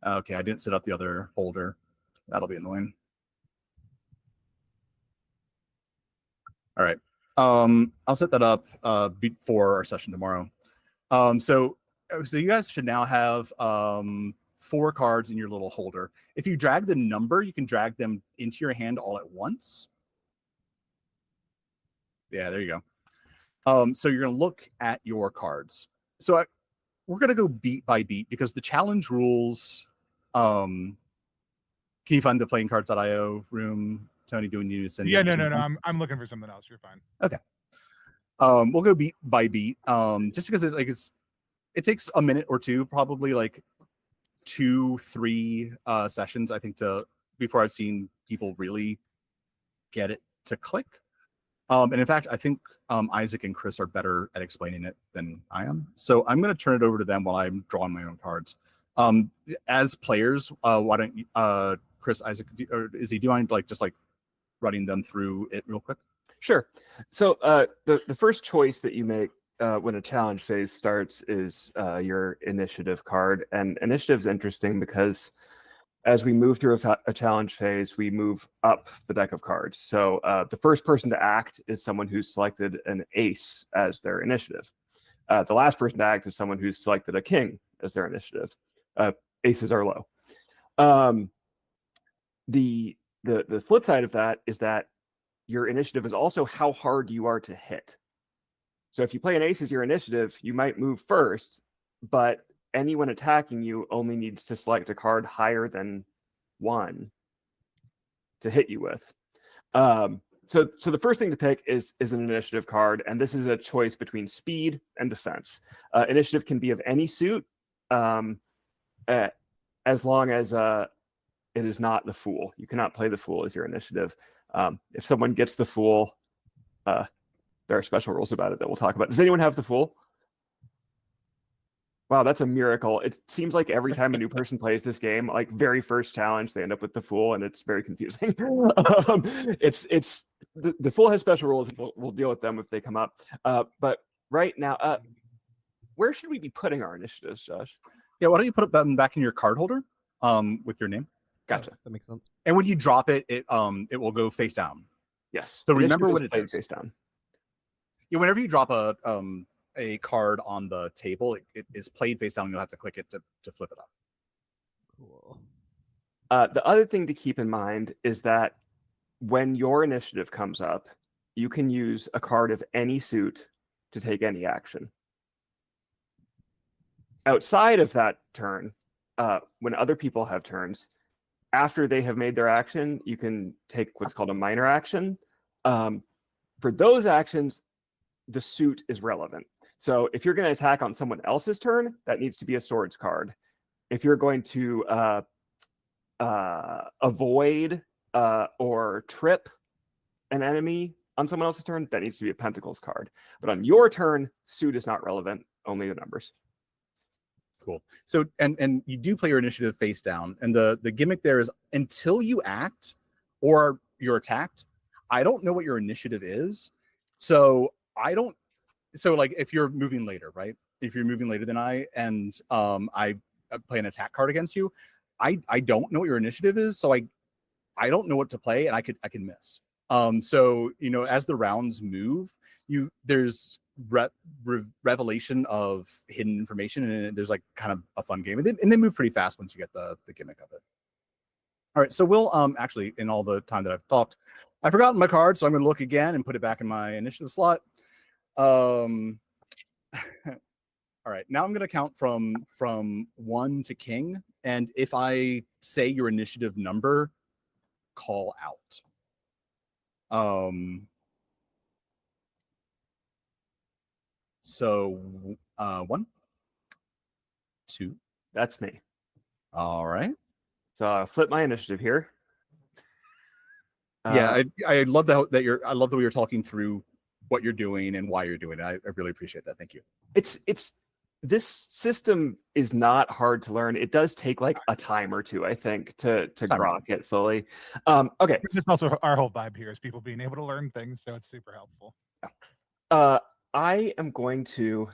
Okay, I didn't set up the other folder. That'll be annoying. All right. I'll set that up before our session tomorrow. So you guys should now have 4 cards in your little holder. If you drag the number, you can drag them into your hand all at once. Yeah, there you go. So you're going to look at your cards. So we're going to go beat by beat because the challenge rules. Can you find the playingcards.io room, Tony? Do we need to send you? Yeah, no. I'm looking for something else. You're fine. Okay. We'll go beat by beat. Just because it takes a minute or two, probably like 2-3 sessions, I think, before I've seen people really get it to click. And in fact, I think Isaac and Chris are better at explaining it than I am. So I'm going to turn it over to them while I'm drawing my own cards. As players, why don't you, Chris, Isaac, or Izzy, do you mind just running them through it real quick? Sure. So the first choice that you make when a challenge phase starts is your initiative card. And initiative's interesting because as we move through a challenge phase, we move up the deck of cards. So the first person to act is someone who's selected an ace as their initiative. The last person to act is someone who's selected a king as their initiative. Aces are low. The flip side of that is that your initiative is also how hard you are to hit. So if you play an ace as your initiative, you might move first, but anyone attacking you only needs to select a card higher than 1 to hit you with. So the first thing to pick is an initiative card, and this is a choice between speed and defense. Initiative can be of any suit, as long as it is not the Fool. You cannot play the Fool as your initiative. If someone gets the Fool, there are special rules about it that we'll talk about. Does anyone have the Fool? Wow, that's a miracle. It seems like every time a new person plays this game, like very first challenge, they end up with the Fool, and it's very confusing. It's the Fool has special rules, and we'll deal with them if they come up. But right now, where should we be putting our initiatives, Josh? Yeah, why don't you put them back in your card holder with your name? Gotcha. That makes sense. And when you drop it, it will go face down. Yes. So remember what it is. Face down. Yeah, whenever you drop a card on the table, it is played face down. You'll have to click it to flip it up. Cool. The other thing to keep in mind is that when your initiative comes up, you can use a card of any suit to take any action. Outside of that turn, when other people have turns, after they have made their action, you can take what's called a minor action. For those actions, the suit is relevant. So if you're going to attack on someone else's turn, that needs to be a swords card. If you're going to avoid or trip an enemy on someone else's turn, that needs to be a pentacles card. But on your turn, suit is not relevant, only the numbers. Cool. So and you do play your initiative face down, and the gimmick there is until you act or you're attacked, I don't know what your initiative is. So like if you're moving later, right? If you're moving later than I, and I play an attack card against you, I don't know what your initiative is, so I don't know what to play, and I can miss. So as the rounds move, there's revelation of hidden information, and there's like kind of a fun game, and they move pretty fast once you get the gimmick of it. All right, so we'll actually, in all the time that I've talked, I've forgotten my card, so I'm going to look again and put it back in my initiative slot. All right, now I'm going to count from 1 to king, and if I say your initiative number, call out. So 1, 2. That's me. All right. So I'll flip my initiative here. Yeah, I love that you're. I love the way you're talking through what you're doing and why you're doing it. I really appreciate that. Thank you. It's this system is not hard to learn. It does take like a time or two, I think, to grok it fully. Okay. That's also our whole vibe here is people being able to learn things, so it's super helpful. I am going to.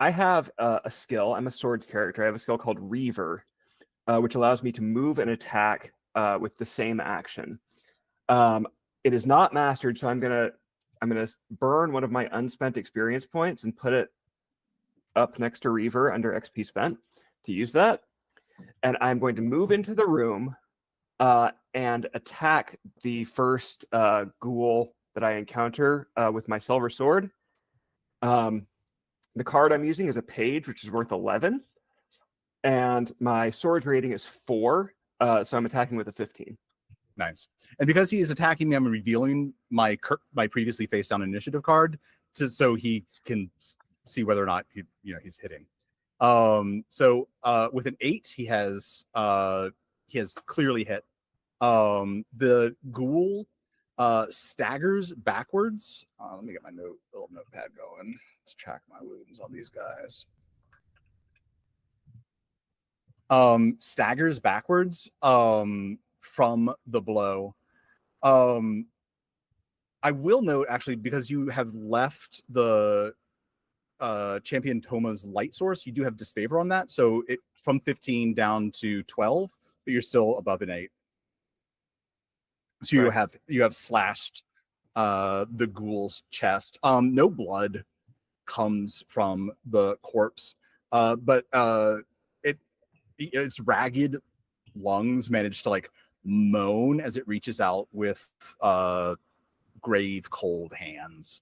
I have a skill. I'm a swords character. I have a skill called Reaver, which allows me to move and attack with the same action. It is not mastered, so I'm gonna burn one of my unspent experience points and put it up next to Reaver under XP spent to use that. And I'm going to move into the room and attack the first ghoul that I encounter with my silver sword. The card I'm using is a page, which is worth 11. And my sword rating is 4, so I'm attacking with a 15. Nice. And because he is attacking me, I'm revealing my previously face down initiative card so he can see whether or not he's hitting. So with an 8, he has clearly hit. The ghoul staggers backwards. Let me get my little notepad going. Let's track my wounds on these guys. Staggers backwards from the blow. I will note, actually, because you have left the Champion Toma's light source, you do have disfavor on that. So it from 15 down to 12, but you're still above an 8. So you have slashed the ghoul's chest. No blood comes from the corpse, but its ragged lungs manage to like moan as it reaches out with grave cold hands.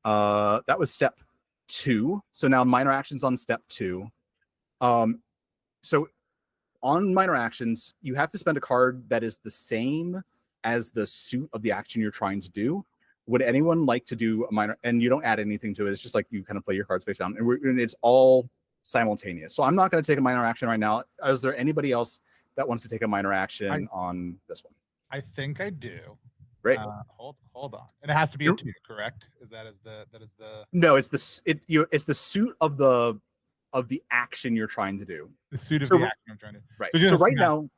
That was step 2. So now minor actions on step 2. So on minor actions, you have to spend a card that is the same as the suit of the action you're trying to do. Would anyone like to do a minor? And you don't add anything to it. It's just like you kind of play your cards face down, and it's all simultaneous. So I'm not going to take a minor action right now. Is there anybody else that wants to take a minor action on this one? I think I do. Great. Hold on. And it has to be a 2, correct? That is the No, it's it's the suit of the action you're trying to do. The suit of the action I'm trying to. Right. So right now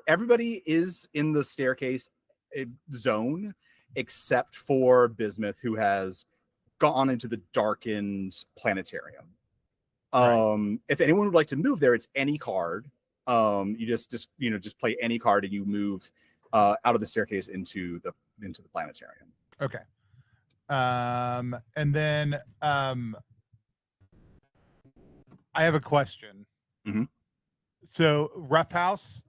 everybody is in the staircase zone except for Bismuth, who has gone into the darkened planetarium. If anyone would like to move there, it's any card. You just play any card and you move out of the staircase into the planetarium. Okay. And then I have a question. Mm-hmm. So roughhouse,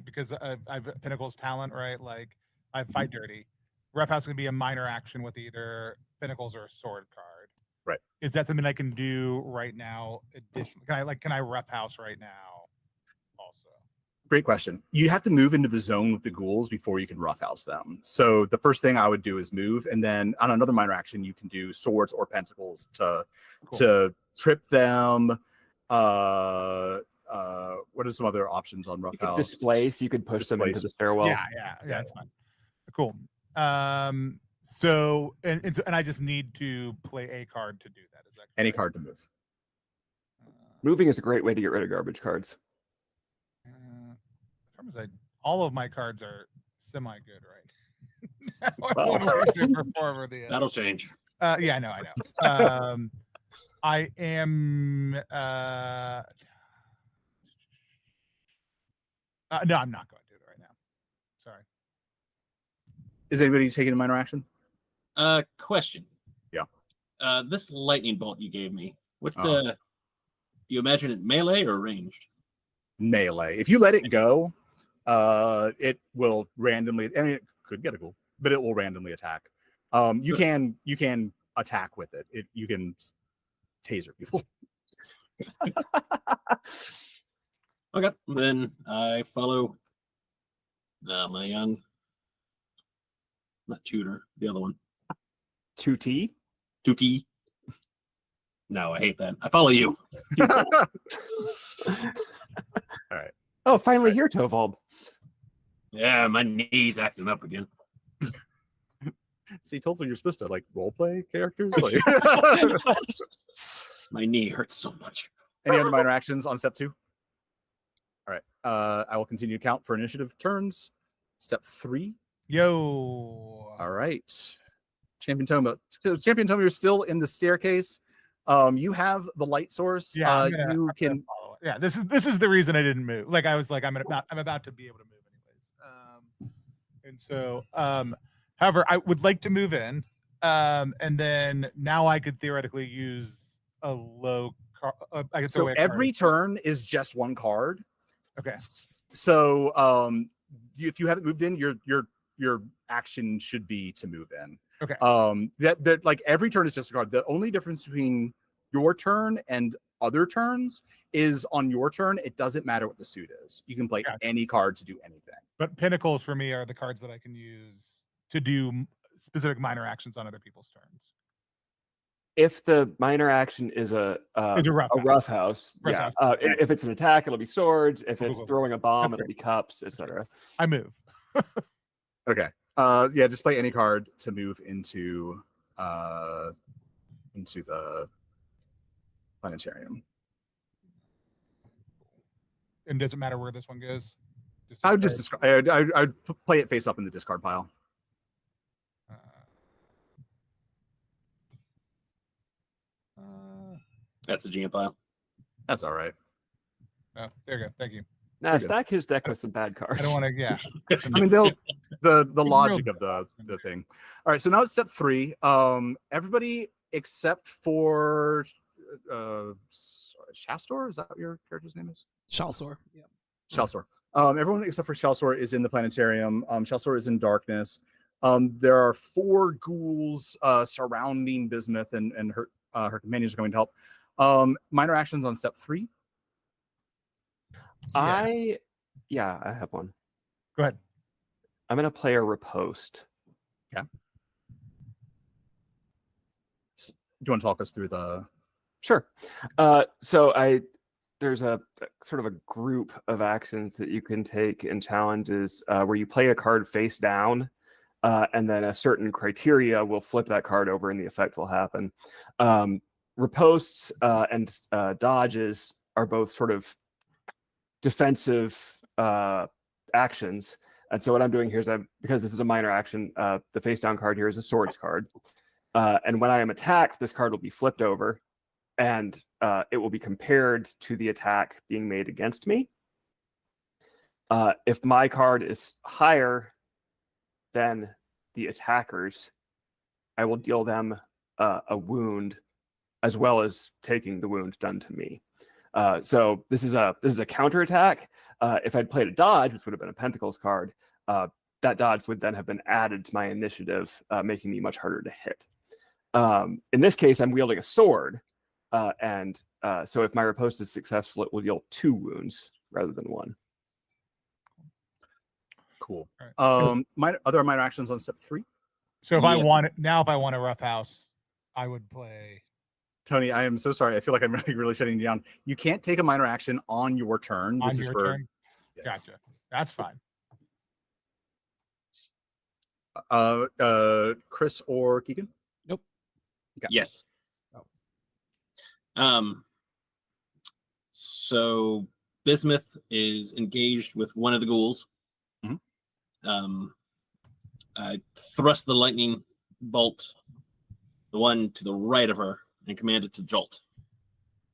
because I've Pinnacle's talent, right? Like I fight dirty. Roughhouse can be a minor action with either Pinnacles or a sword card. Right. Is that something I can do right now? Additionally, can I roughhouse right now? Also, great question. You have to move into the zone with the ghouls before you can roughhouse them. So the first thing I would do is move, and then on another minor action, you can do swords or pentacles to trip them. What are some other options on roughhouse? You could displace. You could push them into the stairwell. Yeah, that's fine. Cool. So I just need to play a card to do that. Is that correct? Any card to move? Moving is a great way to get rid of garbage cards. All of my cards are semi good, right? That'll change. Yeah, I know. I am. No, I'm not going to do it right now. Sorry. Is anybody taking a minor action? Question. Yeah. This lightning bolt you gave me. Do you imagine it melee or ranged? Melee. If you let it go, it will randomly. I mean, it could get a goal, but it will randomly attack. You can attack with it. You can taser people. Okay, then I follow my young, not tutor, the other one. 2T? 2T. No, I hate that. I follow you. All right. Oh, finally here, Tovald. Yeah, my knee's acting up again. See, totally, you're supposed to like role play characters. Like... My knee hurts so much. Any other minor actions on step 2? All right. I will continue to count for initiative turns. Step 3. Yo. All right. Champion Toma. So Champion Toma, you're still in the staircase. You have the light source. Yeah, I'm you can gonna follow it. Yeah, this is the reason I didn't move. Like I was like, I'm about to be able to move anyways. And so however, I would like to move in. And then now I could theoretically use a low card. I guess so every turn is just one card. Okay. So if you haven't moved in, your action should be to move in. Okay. That like every turn is just a card. The only difference between your turn and other turns is on your turn, it doesn't matter what the suit is. You can play any card to do anything. But pinnacles for me are the cards that I can use to do specific minor actions on other people's turns. If the minor action is a rough house, yeah. If it's an attack, it'll be swords. If it's throwing a bomb, it'll be cups, etc. I move. Okay. Yeah, just play any card to move into the planetarium. And does it matter where this one goes? I would just I'd play it face up in the discard pile. That's the GM pile. That's all right. Oh, there you go. Thank you. Nah, stack his deck with some bad cards. I don't want to. Yeah. I mean, the logic of the thing. All right, so now it's step 3. Everybody except for Shastor. Is that what your character's name is? Shalsor. Yeah. Shalsor. Everyone except for Shalsor is in the planetarium. Shalsor is in darkness. There are 4 ghouls surrounding Bismuth, and her companions are going to help. Minor actions on step 3. I have one. Go ahead. I'm gonna play a riposte. Yeah. So, do you want to talk us through the? Sure. So there's a sort of a group of actions that you can take in challenges where you play a card face down, and then a certain criteria will flip that card over, and the effect will happen. Ripostes and dodges are both sort of defensive actions, and so what I'm doing here is because this is a minor action, the face down card here is a swords card, and when I am attacked, this card will be flipped over, and it will be compared to the attack being made against me. If my card is higher than the attackers, I will deal them a wound, as well as taking the wound done to me. So this is a counterattack. If I'd played a dodge, which would have been a Pentacles card, that dodge would then have been added to my initiative, making me much harder to hit. In this case, I'm wielding a sword, and so if my riposte is successful, it will deal 2 wounds rather than 1. Cool. Right. Other minor actions on step 3. So if I want a rough house, I would play. Tony, I am so sorry. I feel like I'm really shutting you down. You can't take a minor action on your turn. This is for turn? Yes. Gotcha. That's fine. Chris or Keegan? Nope. Okay. Yes. So Bismuth is engaged with one of the ghouls. Mm-hmm. I thrust the lightning bolt, the one to the right of her, and command it to jolt.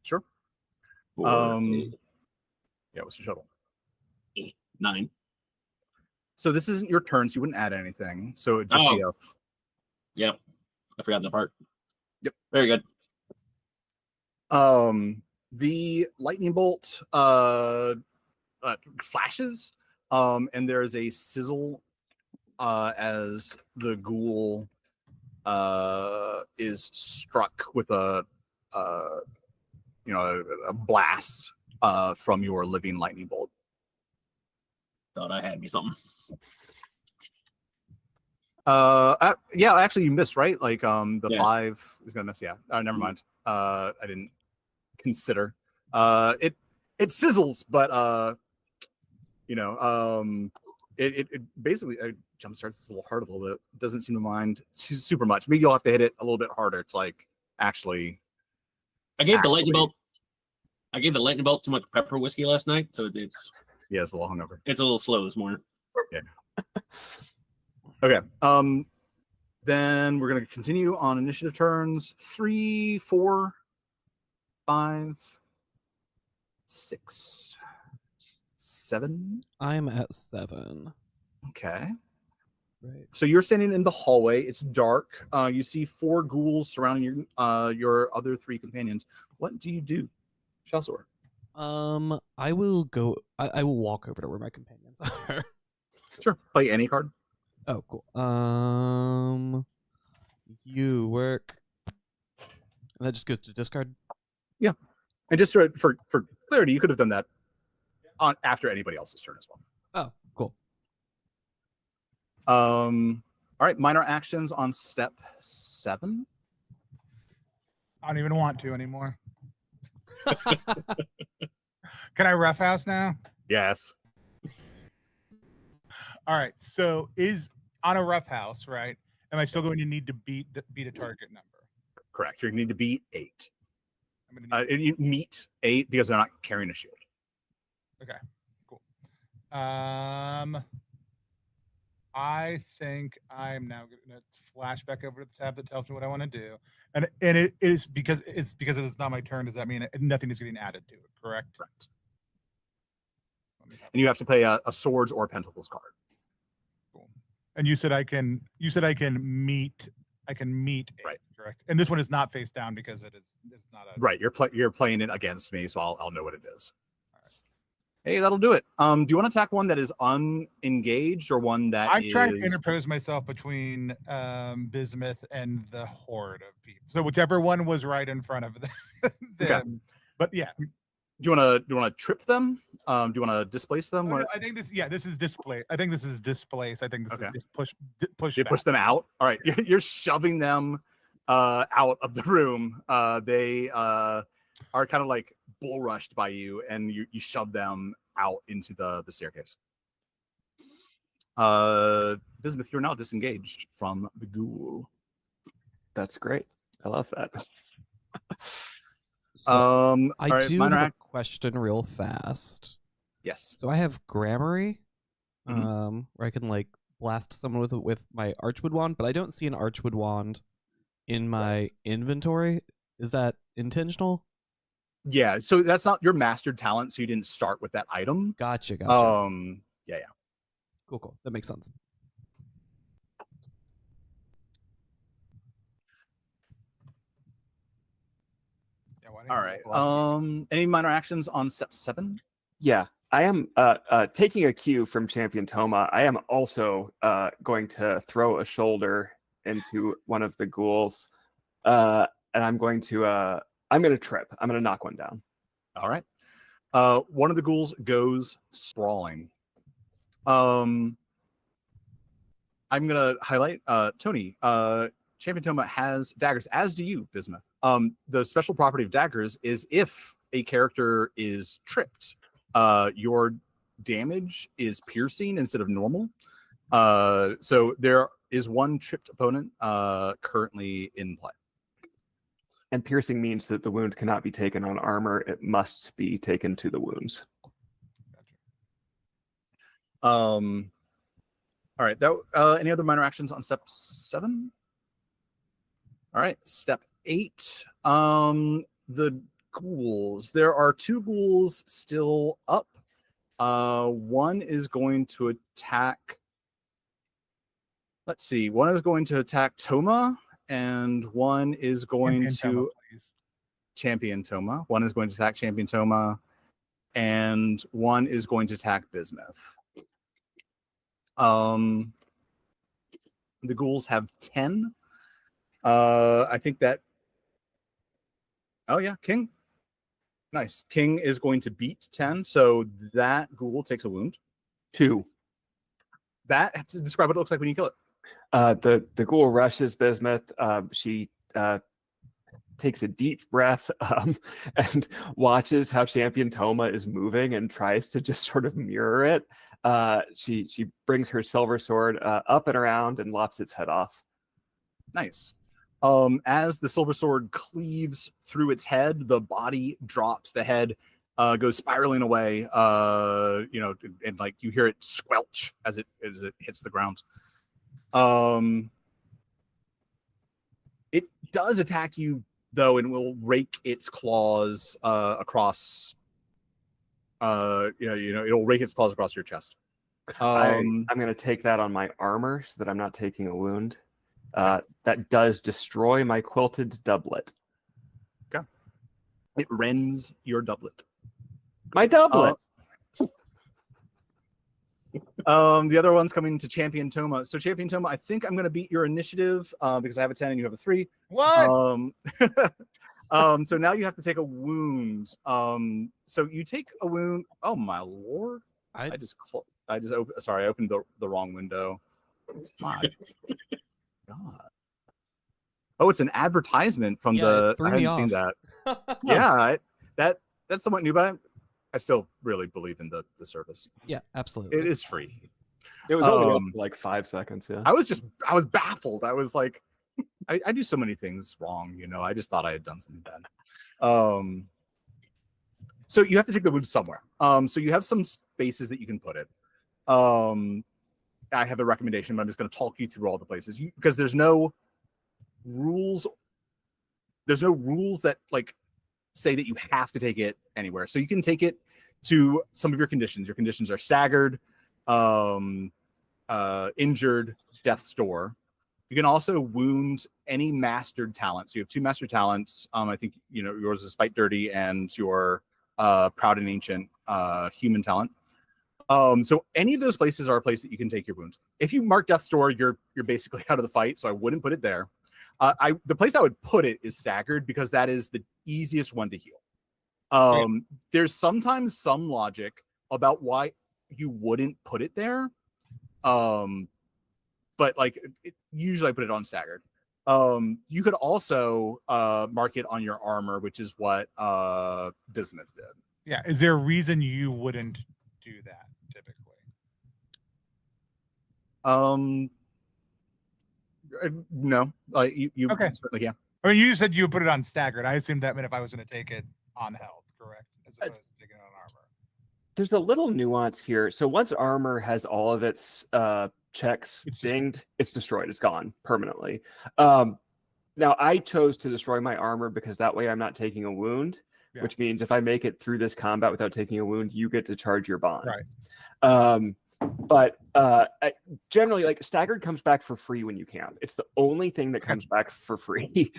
Sure. Yeah, what's your total? 9. So this isn't your turn, so you wouldn't add anything. So it'd just be a. Yep. I forgot that part. Yep. Very good. The lightning bolt flashes, and there is a sizzle as the ghoul is struck with a blast from your living lightning bolt. Thought I had me something. Yeah, actually you missed, right? Like the 5 is gonna miss. Yeah. Never mind. I didn't consider. It sizzles, but it basically jump starts this little heart a little bit. It doesn't seem to mind super much. Maybe you'll have to hit it a little bit harder to like actually. I gave the lightning bolt too much pepper whiskey last night, so it's a little hungover. It's a little slow this morning. Yeah. Okay. Then we're gonna continue on initiative turns. 3, 4, 5, 6, 7. I'm at 7. Okay. Right. So you're standing in the hallway. It's dark. You see 4 ghouls surrounding your other 3 companions. What do you do, Shelsor? I will go. I will walk over to where my companions are. Sure. Play any card. Oh, cool. You work. And that just goes to discard. Yeah. And just for clarity, you could have done that on after anybody else's turn as well. Oh, cool. All right. Minor actions on step 7. I don't even want to anymore. Can I roughhouse now? Yes. All right. So is on a roughhouse, right? Am I still going to need to beat a target number? Correct. You're going to need to beat 8. I'm gonna need You meet 8 because they're not carrying a shield. Okay, cool. I think I'm now going to flash back over to the tab that tells me what I want to do, and it is because it is not my turn. Does that mean nothing is getting added to it? Correct. Correct. And you have to play a swords or pentacles card. Cool. And you said I can meet. I can meet. 8, right. Correct. And this one is not face down because it's not a. Right. You're playing it against me, so I'll know what it is. Hey, that'll do it. Do you want to attack one that is unengaged or one that I'm trying to interpose myself between Bismuth and the horde of people. So whichever one was right in front of them. Okay. But yeah. Do you want to trip them? Do you want to displace them? No, I think this is display. I think this is displace. I think this is just push. You push them out. All right. You're shoving them out of the room. They are kind of like bull rushed by you, and you shove them out into the staircase. Bismuth, you're now disengaged from the ghoul. That's great. I love that. I do have a question real fast. Yes. So I have Gramarye, where I can like blast someone with my Archwood wand, but I don't see an Archwood wand in my inventory. Is that intentional? Yeah. So that's not your mastered talent, so you didn't start with that item. Gotcha. Yeah. Cool. That makes sense. All right. Any minor actions on step 7? Yeah, I am taking a cue from Champion Toma. I am also going to throw a shoulder into one of the ghouls, and I'm going to trip. I'm going to knock one down. All right. One of the ghouls goes sprawling. I'm going to highlight Tony. Champion Toma has daggers, as do you, Bismuth. The special property of daggers is if a character is tripped, your damage is piercing instead of normal. So there is one tripped opponent currently in play. And piercing means that the wound cannot be taken on armor. It must be taken to the wounds. Gotcha. All right. Any other minor actions on step 7? All right. Step 8. The ghouls. There are 2 ghouls still up. One is going to attack. Let's see. One is going to attack Toma, and one is going to Champion Toma. One is going to attack Champion Toma, and one is going to attack Bismuth. The ghouls have 10. I think that. Oh yeah, King. Nice. King is going to beat 10, so that ghoul takes a wound. 2. That, describe what it looks like when you kill it. The ghoul rushes Bismuth. She takes a deep breath and watches how Champion Toma is moving and tries to just sort of mirror it. She brings her silver sword up and around and lops its head off. Nice. As the silver sword cleaves through its head, the body drops, the head goes spiraling away, and like you hear it squelch as it hits the ground. It does attack you though, and will rake its claws across. It'll rake its claws across your chest. I'm going to take that on my armor so that I'm not taking a wound. That does destroy my quilted doublet. Okay. It rends your doublet. My doublet. The other one's coming to Champion Toma. So Champion Toma, I think I'm going to beat your initiative because I have a 10 and you have a 3. What? So now you have to take a wound. So you take a wound. Oh my lord! I opened the wrong window. My God. Oh, it's an advertisement from the. I hadn't seen that. Yeah, that's somewhat new, but I still really believe in the service. Yeah, absolutely. It is free. It was only up for like 5 seconds. Yeah. I was baffled. I was like, I do so many things wrong, I just thought I had done something bad. So you have to take the wound somewhere. So you have some spaces that you can put it. I have a recommendation, but I'm just going to talk you through all the places because there's no rules. There's no rules that like say that you have to take it anywhere. So you can take it to some of your conditions. Your conditions are staggered, injured, death's door. You can also wound any mastered talent. So you have 2 mastered talents. I think yours is Fight Dirty and your Proud and Ancient human talent. So any of those places are a place that you can take your wounds. If you mark Death's Door, you're basically out of the fight. So I wouldn't put it there. The place I would put it is staggered because that is the easiest one to heal. There's sometimes some logic about why you wouldn't put it there. But like usually I put it on staggered. You could also mark it on your armor, which is what Bismuth did. Yeah. Is there a reason you wouldn't do that typically? No. You okay. Certainly can. I mean, you said you would put it on staggered. I assumed that meant if I was going to take it on health, correct? As opposed to taking it on armor. There's a little nuance here. So once armor has all of its checks dinged, it's destroyed. It's gone permanently. Now I chose to destroy my armor because that way I'm not taking a wound, which means if I make it through this combat without taking a wound, you get to charge your bond. Right. But generally, like staggered comes back for free when you camp. It's the only thing that comes back for free.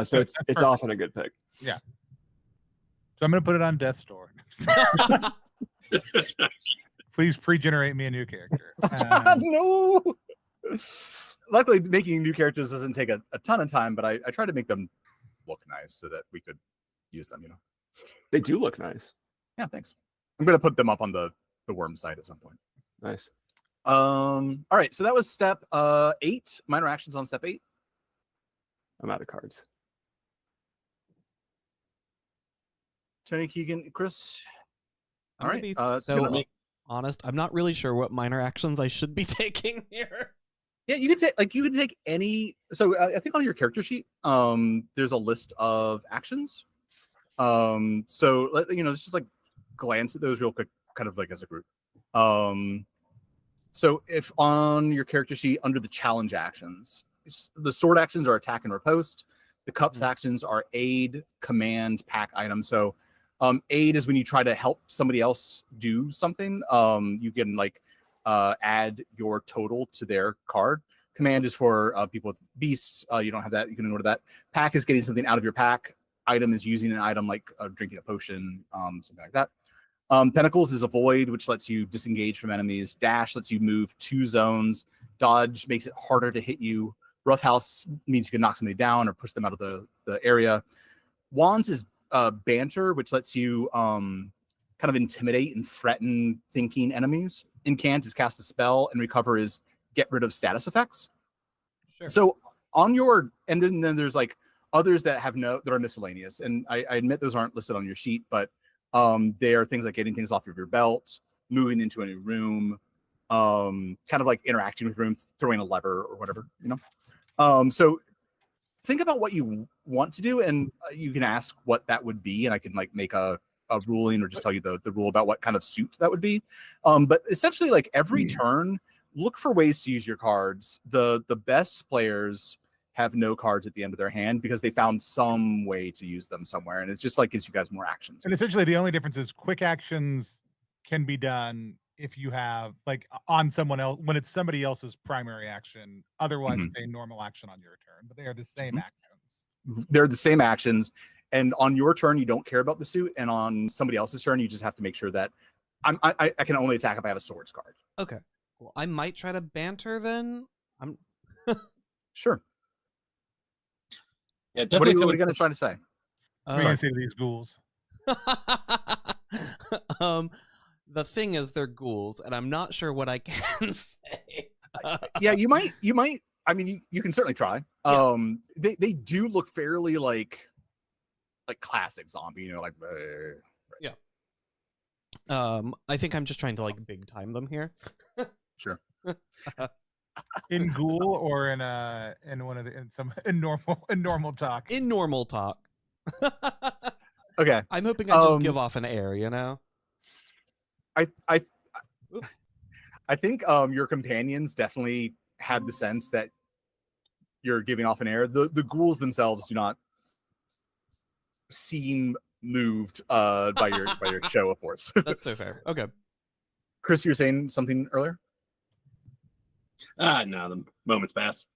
So it's often a good pick. Yeah. So I'm going to put it on Death's Door. Please pre-generate me a new character. No. Luckily, making new characters doesn't take a ton of time, but I try to make them look nice so that we could use them. They do look nice. Yeah, thanks. I'm going to put them up on the worm site at some point. Nice. All right, so that was step 8. Minor actions on step 8. I'm out of cards. Tony, Keegan, Chris. I'm gonna be so honest. I'm not really sure what minor actions I should be taking here. Yeah, you can take any. So I think on your character sheet, there's a list of actions. So let's just like glance at those real quick, kind of like as a group. So if on your character sheet under the challenge actions, the sword actions are attack and riposte. The cups actions are aid, command, pack items. So aid is when you try to help somebody else do something. You can like add your total to their card. Command is for people with beasts. You don't have that. You can ignore that. Pack is getting something out of your pack. Item is using an item like drinking a potion, something like that. Pentacles is avoid, which lets you disengage from enemies. Dash lets you move 2 zones. Dodge makes it harder to hit you. Roughhouse means you can knock somebody down or push them out of the area. Wands is banter, which lets you kind of intimidate and threaten thinking enemies. Incant is cast a spell, and recover is get rid of status effects. Sure. So on your, and then there's like others that are miscellaneous, and I admit those aren't listed on your sheet, but they are things like getting things off of your belt, moving into a new room, kind of like interacting with rooms, throwing a lever or whatever, So think about what you want to do, and you can ask what that would be, and I can like make a ruling or just tell you the rule about what kind of suit that would be. But essentially, like every turn, look for ways to use your cards. The best players have no cards at the end of their hand because they found some way to use them somewhere, and it's just like gives you guys more actions. And essentially, the only difference is quick actions can be done if you have like on someone else when it's somebody else's primary action. Otherwise, it's a normal action on your turn, but they are the same actions. They're the same actions, and on your turn, you don't care about the suit, and on somebody else's turn, you just have to make sure that I can only attack if I have a swords card. Okay. Well, I might try to banter then. I'm Sure. Yeah, What are definitely. you going to try to say? What are you going to say to these ghouls? The thing is, they're ghouls, and I'm not sure what I can say. Yeah, you might. I mean, you can certainly try. Yeah. They do look fairly like classic zombie, like. Yeah. I think I'm just trying to like big time them here. Sure. In ghoul or in normal talk? In normal talk. Okay. I'm hoping I just give off an air, I think your companions definitely had the sense that you're giving off an air. The ghouls themselves do not seem moved by your show of force. That's so fair. Okay. Chris, you were saying something earlier? No, the moment's passed.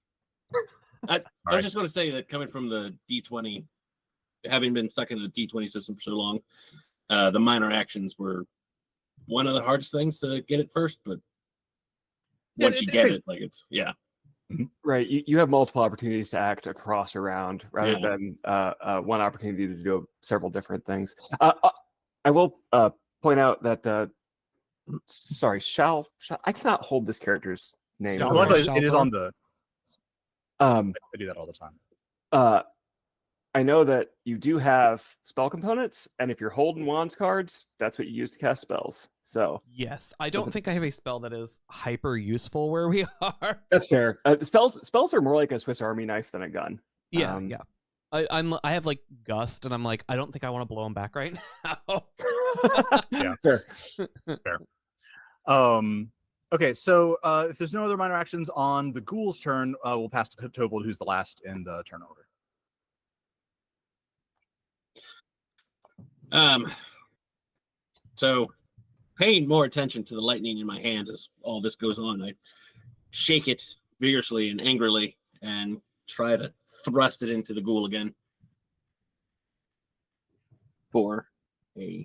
I was just going to say that coming from the D20, having been stuck in the D20 system for so long, the minor actions were one of the hardest things to get at first, but once you get it, like it's Right, you have multiple opportunities to act across a round rather than one opportunity to do several different things. I will point out that sorry, Shal, I cannot hold this character's name. Shal- Luckily, Shal- it is on the. I do that all the time. I know that you do have spell components, and if you're holding wands cards, that's what you use to cast spells. So yes, I don't think I have a spell that is hyper useful where we are. that's fair. Spells are more like a Swiss Army knife than a gun. Yeah. I have like gust, and I'm like, I don't think I want to blow him back right now. Yeah, fair. Okay, so if there's no other minor actions on the ghoul's turn, we'll pass to Tovold, who's the last in the turn order. So paying more attention to the lightning in my hand as all this goes on, I shake it vigorously and angrily and try to thrust it into the ghoul again for an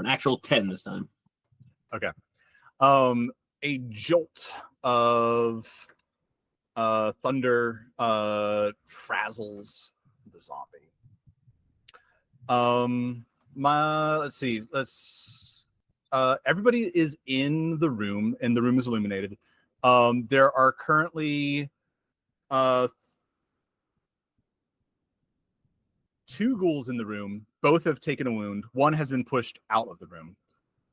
actual 10 this time. Okay. A jolt of thunder frazzles the zombie. Let's see. Everybody is in the room, and the room is illuminated. There are currently 2 ghouls in the room. Both have taken a wound. One has been pushed out of the room,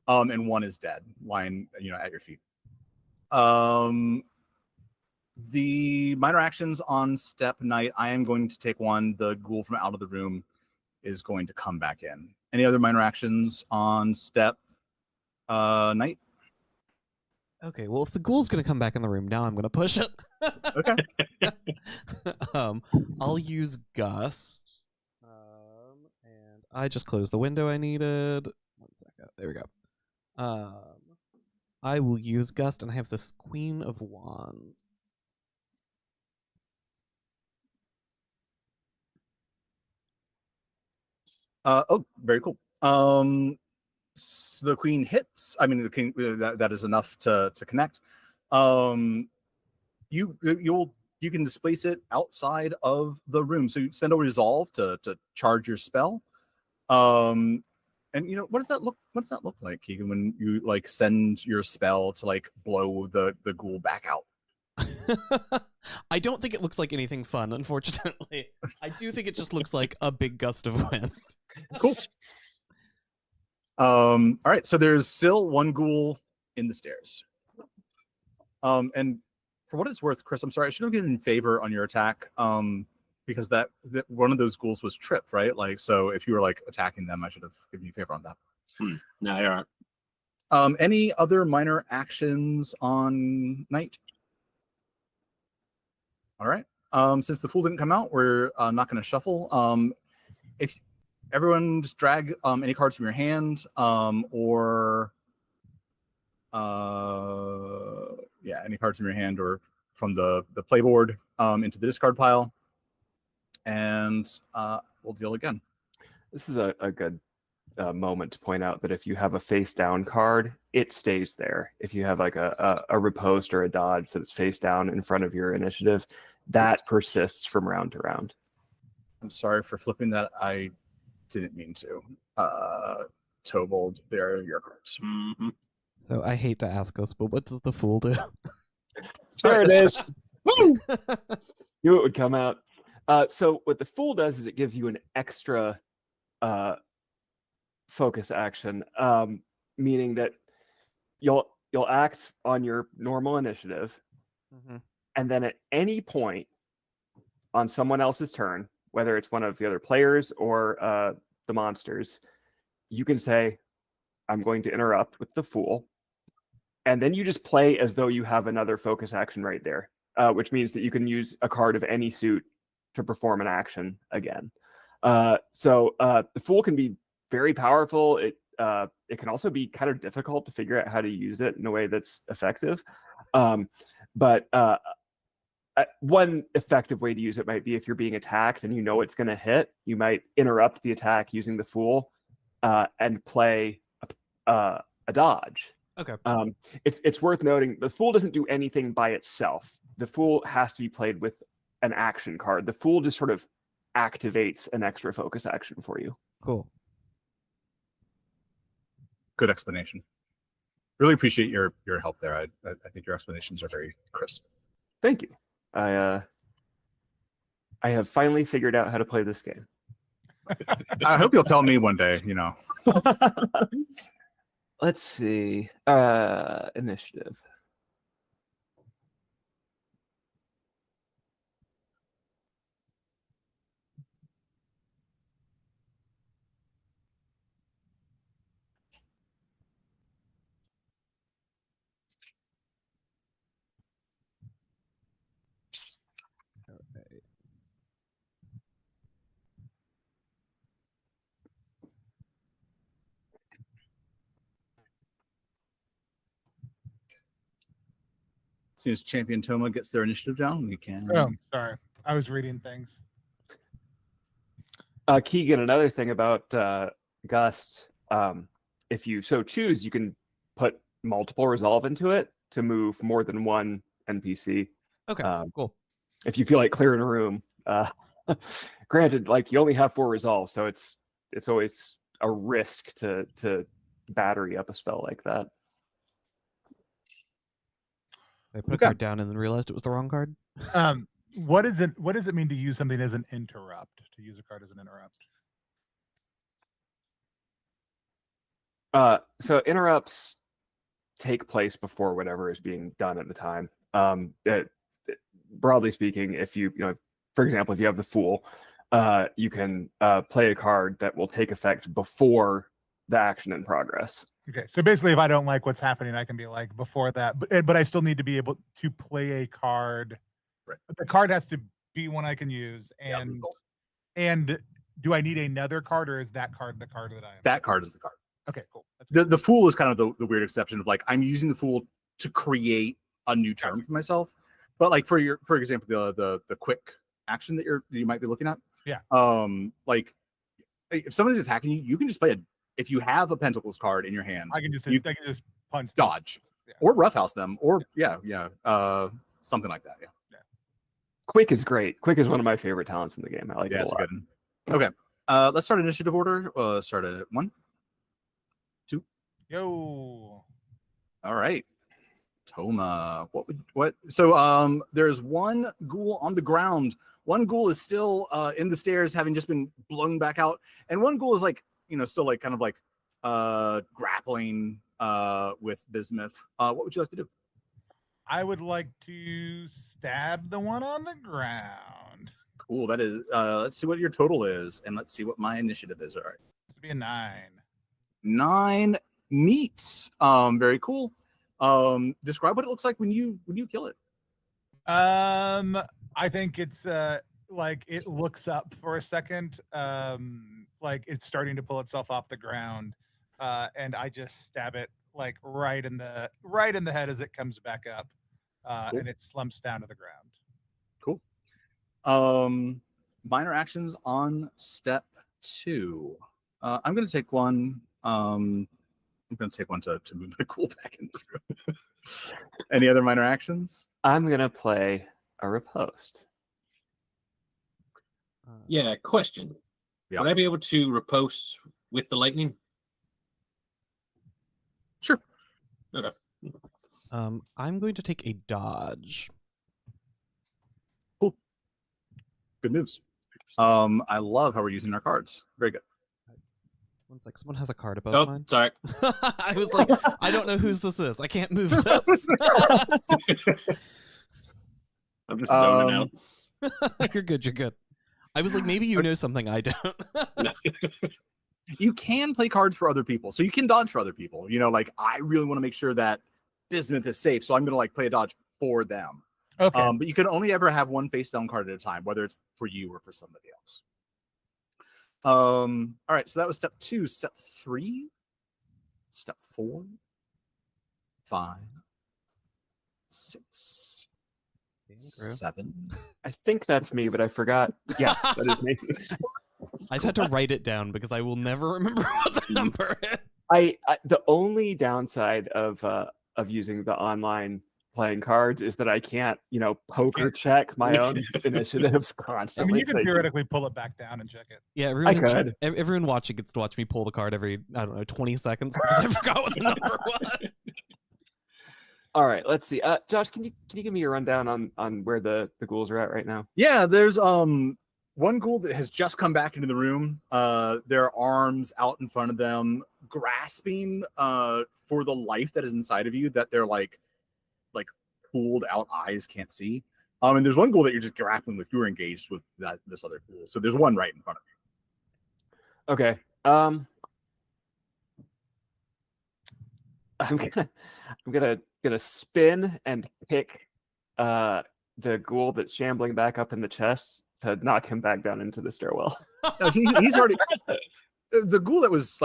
and one is dead, lying, at your feet. The minor actions on step night, I am going to take one. The ghoul from out of the room is going to come back in. Any other minor actions on step night? Okay, well, if the ghoul's gonna come back in the room now, I'm gonna push it. Okay. I'll use gust. And I just closed the window I needed. 1 second. There we go. I will use gust, and I have this Queen of Wands. Very cool. So the queen hits. I mean, the king. That is enough to connect. You can displace it outside of the room. So you spend a resolve to charge your spell. And what does that look like, Keegan, when you like send your spell to like blow the ghoul back out? I don't think it looks like anything fun, unfortunately. I do think it just looks like a big gust of wind. Cool. All right, so there's still one ghoul in the stairs. And for what it's worth, Chris, I'm sorry, I should have given in favor on your attack. Because that one of those ghouls was tripped, right? Like, so if you were like attacking them, I should have given you favor on that. No, you're all right. Any other minor actions on Knight? All right. Since the fool didn't come out, we're not going to shuffle. If everyone just drag any cards from your hand, or any cards from your hand or from the playboard into the discard pile, and we'll deal again. This is a good moment to point out that if you have a face down card, it stays there. If you have like a riposte or a dodge that's face down in front of your initiative, that persists from round to round. I'm sorry for flipping that. I didn't mean to. Tobold, there are your cards. Mm-hmm. So I hate to ask this, but what does the fool do? There it is. Woo! Knew it would come out. So what the fool does is it gives you an extra focus action, meaning that you'll act on your normal initiative, and then at any point on someone else's turn, whether it's one of the other players or the monsters, you can say, I'm going to interrupt with the fool, and then you just play as though you have another focus action right there, which means that you can use a card of any suit to perform an action again. So the fool can be very powerful. It can also be kind of difficult to figure out how to use it in a way that's effective. But one effective way to use it might be if you're being attacked and you know it's going to hit, you might interrupt the attack using the fool and play a dodge. Okay. It's worth noting the fool doesn't do anything by itself. The fool has to be played with an action card. The fool just sort of activates an extra focus action for you. Cool. Good explanation. Really appreciate your help there. I think your explanations are very crisp. Thank you. I have finally figured out how to play this game. I hope you'll tell me one day, you know. Let's see. Initiative. As soon as Champion Toma gets their initiative down, we can. Oh, sorry. I was reading things. Keegan, another thing about Gust, if you so choose, you can put multiple resolve into it to move more than one NPC. Okay, cool. If you feel like clearing a room. Granted, like you only have 4 resolve, so it's always a risk to battery up a spell like that. I put a card down and then realized it was the wrong card. What does it mean to use something as an interrupt? To use a card as an interrupt? So interrupts take place before whatever is being done at the time. Broadly speaking, if you for example, if you have the Fool, you can play a card that will take effect before the action in progress. Okay, so basically, if I don't like what's happening, I can be like before that, but I still need to be able to play a card. Right. The card has to be one I can use, and do I need another card, or is that card the card that I am? That card is the card. Okay, cool. The Fool is kind of the weird exception of like I'm using the Fool to create a new term for myself, but like for example, the quick action that you might be looking at. Yeah. Like if somebody's attacking you, you can just play if you have a Pentacles card in your hand, I can just punch, dodge, or roughhouse them, or something like that. Yeah. Quick is great. Quick is one of my favorite talents in the game. I like it a lot. Good. Okay. Let's start initiative order. Start at 1, 2. Yo. All right. Toma, what? So there's one ghoul on the ground. One ghoul is still in the stairs, having just been blown back out, and one ghoul is like, still like kind of like grappling with Bismuth. What would you like to do? I would like to stab the one on the ground. Cool. That is. Let's see what your total is, and let's see what my initiative is. All right. This would be a 9. 9 meets. Very cool. Describe what it looks like when you kill it. I think it's like it looks up for a second, like it's starting to pull itself off the ground, and I just stab it like right in the head as it comes back up, Cool. and it slumps down to the ground. Cool. Minor actions on step 2. I'm going to take one. I'm going to take one to move the ghoul back in the room. Any other minor actions? I'm going to play a riposte. Yeah, question. Yeah. Would I be able to riposte with the lightning? Sure. Okay. I'm going to take a dodge. Cool. Good moves. I love how we're using our cards. Very good. One sec, someone has a card above Oh, mine. sorry. I was like, I don't know whose this is. I can't move this. I'm just zoning out. You're good. You're good. I was like, maybe you know something I don't. No. You can play cards for other people, so you can dodge for other people. Like I really want to make sure that Bismuth is safe, so I'm going to like play a dodge for them. Okay. But you can only ever have one face down card at a time, whether it's for you or for somebody else. All right, so that was step 2. Step 3, step 4, 5, 6, Damn, Drew. 7. I think that's me, but I forgot. Yeah, that is me. I've had to write it down because I will never remember what the number is. The only downside of using the online playing cards is that I can't, poker check my own initiative I constantly. mean, you can theoretically pull it back down and check it. Yeah, I could. Everyone watching gets to watch me pull the card every, 20 seconds because I forgot what the number was. All right, let's see. Josh, can you give me a rundown on where the ghouls are at right now? Yeah, there's one ghoul that has just come back into the room. Their arms out in front of them, grasping for the life that is inside of you that they're like pulled out eyes can't see. And there's one ghoul that you're just grappling with. You're engaged with this other ghoul. So there's one right in front of you. Okay. I'm gonna spin and kick the ghoul that's shambling back up in the chest to knock him back down into the stairwell. He's already the ghoul that was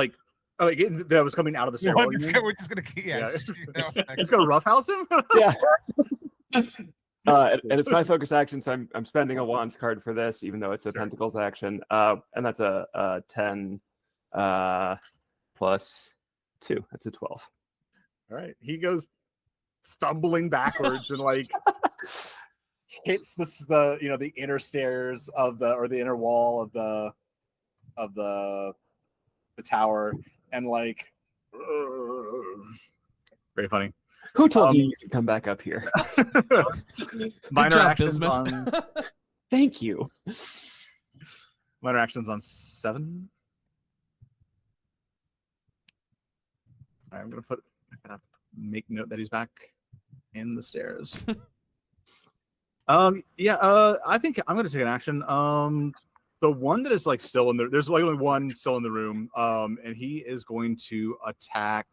that was coming out of the stairwell. We're just gonna keep, Just gonna roughhouse him. Yeah. And it's my focus action, so I'm spending a wands card for this, even though it's a pentacles action. And that's a 10 plus 2. That's a 12. All right. He goes stumbling backwards and hits the inner stairs of the inner wall of the tower, and very funny. Who told you to come back up here? Minor job, actions Bismuth. on Thank you. minor actions on 7. All right, I'm gonna make note that he's back in the stairs. I think I'm gonna take an action. The one that is still in there, there's only one still in the room, and he is going to attack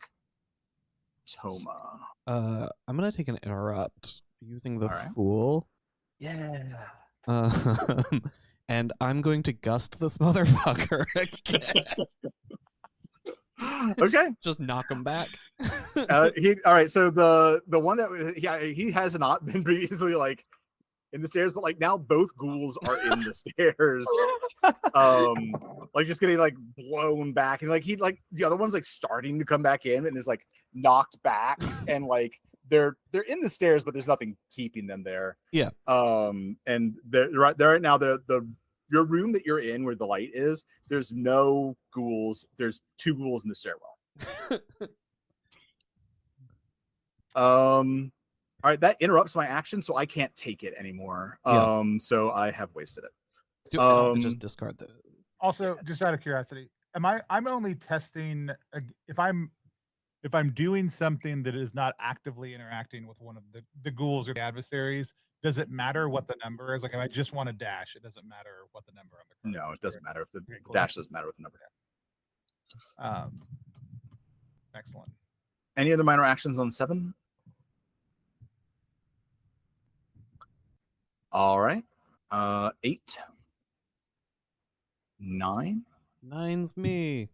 Toma. I'm gonna take an interrupt using the All right. Fool. Yeah. And I'm going to gust this motherfucker again. Okay. Just knock him back. All right. So the one that he has not been previously in the stairs, but now both ghouls are in the stairs. Just getting blown back, and the other one's starting to come back in and is knocked back, and they're in the stairs, but there's nothing keeping them there. Yeah. And they're right now your room that you're in where the light is, there's no ghouls. There's 2 ghouls in the stairwell. All right, that interrupts my action, so I can't take it anymore. Yeah. So I have wasted it. Just discard those. Also, just out of curiosity, I'm only testing if I'm doing something that is not actively interacting with one of the ghouls or the adversaries. Does it matter what the number is? Like, if I just want to dash, it doesn't matter what the number on the card. No, it doesn't matter if the Okay, cool. dash doesn't matter with the number. Excellent. Any other minor actions on 7? All right. 8. 9. 9's me.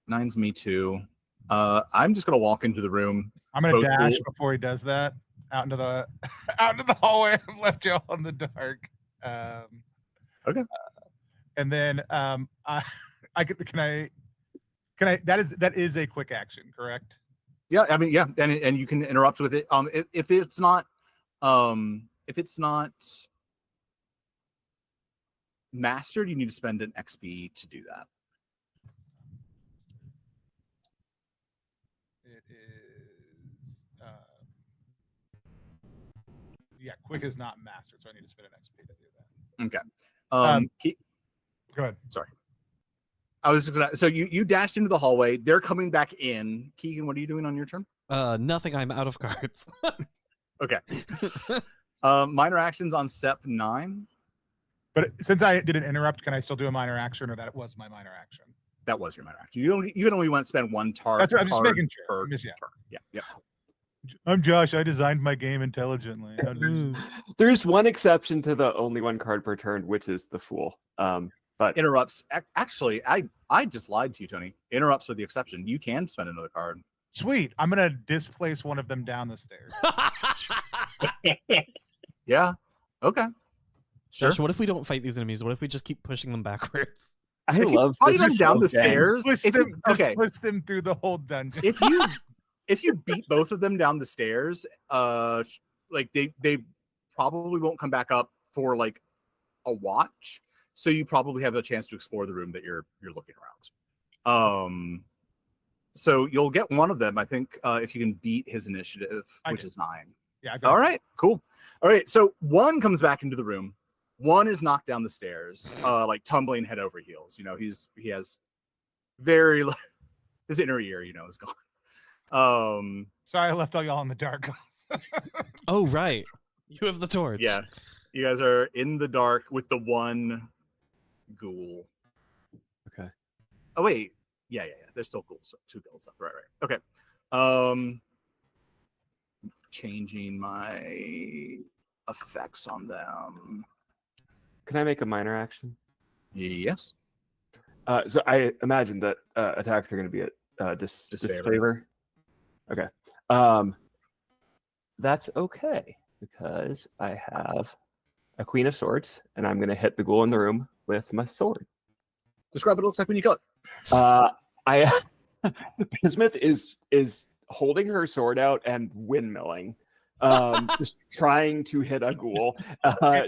9's me too. I'm just gonna walk into the room. I'm gonna dash before he does that out into the hallway. I've left you all in the dark. Okay. And then can I that is a quick action, correct? Yeah, I mean, yeah, and you can interrupt with it. If it's not mastered, you need to spend an XP to do that. It is yeah, quick is not mastered, so I need to spend an XP to do that. Okay. Go ahead. Sorry. I was just gonna. So you dashed into the hallway. They're coming back in. Keegan, what are you doing on your turn? Nothing. I'm out of cards. Okay. Minor actions on step 9. But since I did an interrupt, can I still do a minor action, or that was my minor action? That was your minor action. You can only want to spend 1 target. That's what I'm just making sure. Yeah. I'm Josh. I designed my game intelligently. There's one exception to the only 1 card per turn, which is the Fool. But interrupts. Actually, I just lied to you, Tony. Interrupts are the exception. You can spend another card. Sweet. I'm gonna displace one of them down the stairs. Yeah. Okay. Sure. Josh, what if we don't fight these enemies? What if we just keep pushing them backwards? I love fight them this down the game. stairs. Push them through the whole dungeon. If you beat both of them down the stairs, like they probably won't come back up for like a watch. So you probably have a chance to explore the room that you're looking around. So you'll get one of them, I think, if you can beat his initiative, which is 9. Yeah. All right, cool. All right, so 1 comes back into the room. 1 is knocked down the stairs, like tumbling head over heels. You know, he has very his inner ear, is gone. Sorry, I left all y'all in the dark. Oh right, you have the torch. Yeah, you guys are in the dark with the 1 ghoul. Okay. Oh wait, yeah. There's still ghouls. 2 ghouls up. Right. Okay. Changing my effects on them. Can I make a minor action? Yes. So I imagine that attacks are going to be at disfavor. Okay. That's okay because I have a Queen of Swords, and I'm going to hit the ghoul in the room with my sword. Describe what it looks like when you kill it. Bismuth is holding her sword out and windmilling, just trying to hit a ghoul.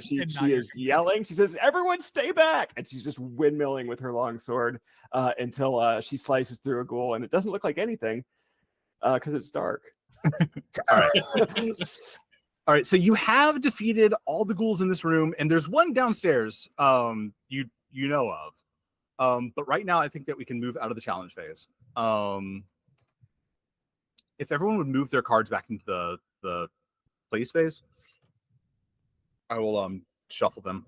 She is yelling. She says, "Everyone stay back!" And she's just windmilling with her long sword until she slices through a ghoul, and it doesn't look like anything because it's dark. All right. All right. So you have defeated all the ghouls in this room, and there's 1 downstairs. You know of. But right now, I think that we can move out of the challenge phase. If everyone would move their cards back into the play space, I will shuffle them.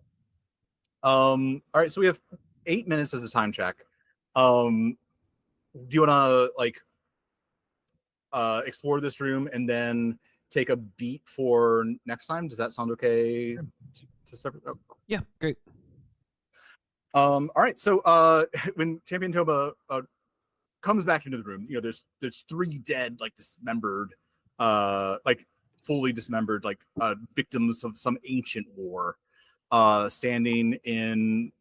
All right, so we have 8 minutes as a time check. Do you want to explore this room and then take a beat for next time? Does that sound okay? To separate? Oh. Yeah, great. All right, so when Champion Toba comes back into the room, there's 3 dead, like dismembered, like fully dismembered, like victims of some ancient war, standing in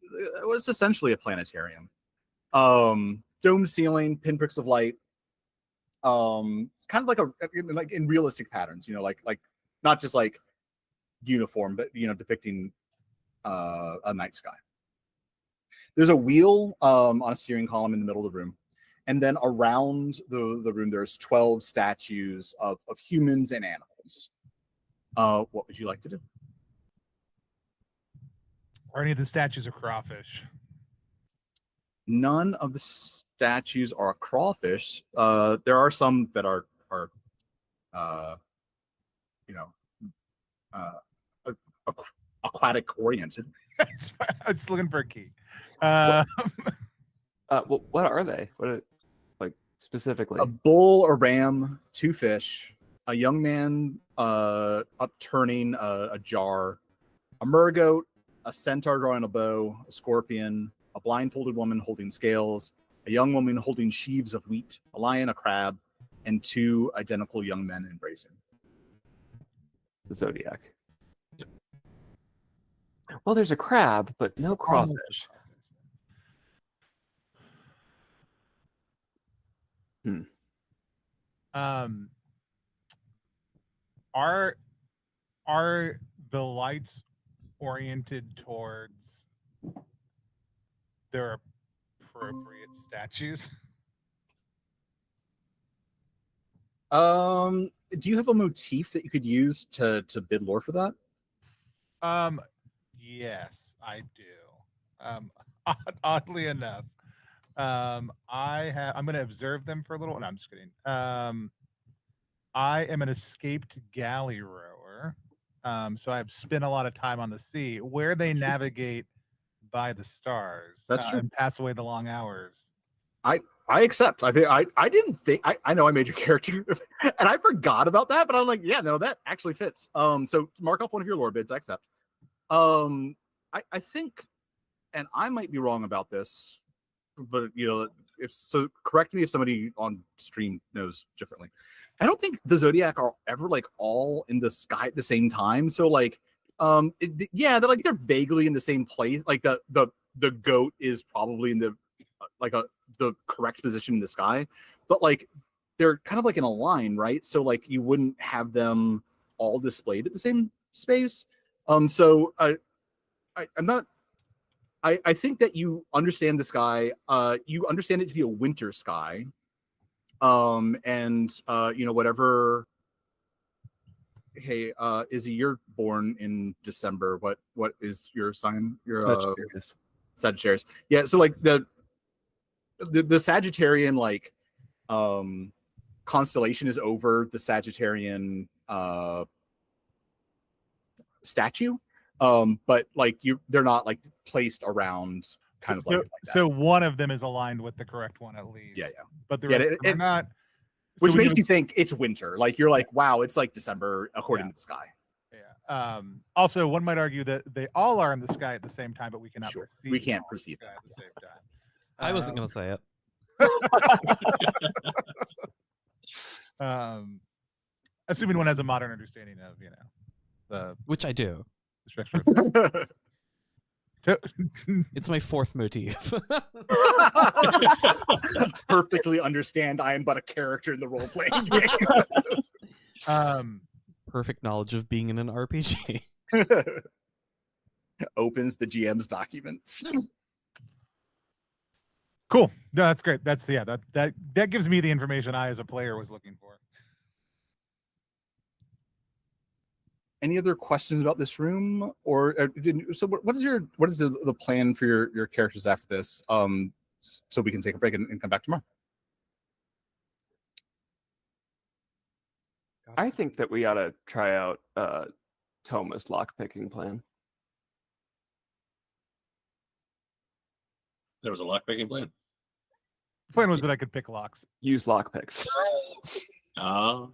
what's essentially a planetarium. Dome ceiling, pinpricks of light, kind of like in realistic patterns, like not just like uniform, but depicting a night sky. There's a wheel on a steering column in the middle of the room, And then around the room, there's 12 statues of humans and animals. What would you like to do? Are any of the statues a crawfish? None of the statues are crawfish. There are some that are aquatic oriented. That's fine. I was just looking for a key. What are they? What like specifically? A bull, a ram, 2 fish, a young man upturning a jar, a mergoat, a centaur drawing a bow, a scorpion, a blindfolded woman holding scales, a young woman holding sheaves of wheat, a lion, a crab, and 2 identical young men embracing. The Zodiac. Well, there's a crab, but no crawfish. Are the lights oriented towards their appropriate statues? Do you have a motif that you could use to bid lore for that? Yes, I do. Oddly enough, I'm going to observe them for a little. No, I'm just kidding. I am an escaped galley rower, so I've spent a lot of time on the sea where they navigate by the stars. That's true. And pass away the long hours. I accept. I think I didn't think I know I made your character and I forgot about that, but I'm like, yeah, no, that actually fits. So mark off one of your lore bids. I accept. I think, and I might be wrong about this, but if so, correct me if somebody on stream knows differently. I don't think the Zodiac are ever like all in the sky at the same time. So like, yeah, they're vaguely in the same place. Like the goat is probably in the the correct position in the sky, but like they're kind of like in a line, right? So like you wouldn't have them all displayed at the same space. So I'm not. I think that you understand the sky. You understand it to be a winter sky. And whatever. Hey, Izzy, you're born in December. What is your sign? You're Sagittarius. Sagittarius. Yeah. So like the Sagittarian constellation is over the Sagittarian statue. But like they're not like placed around kind of like that. So one of them is aligned with the correct one at least. Yeah. But the rest of them are not. Which makes you think it's winter. Like you're like, wow, it's like December according to the sky. Yeah. Also, one might argue that they all are in the sky at the same time, but we cannot perceive. We can't perceive the sky at the same time. I wasn't going to say it. Assuming one has a modern understanding of, the which I do. structure. It's my 4th motif. Perfectly understand. I am but a character in the role-playing game. Perfect knowledge of being in an RPG. Opens the GM's documents. Cool. No, that's great. That's that gives me the information I as a player was looking for. Any other questions about this room, or so? What is the plan for your characters after this? So we can take a break and come back tomorrow. I think that we ought to try out Toma's lockpicking plan. There was a lockpicking plan. The plan was that I could pick locks. Use lockpicks. Oh.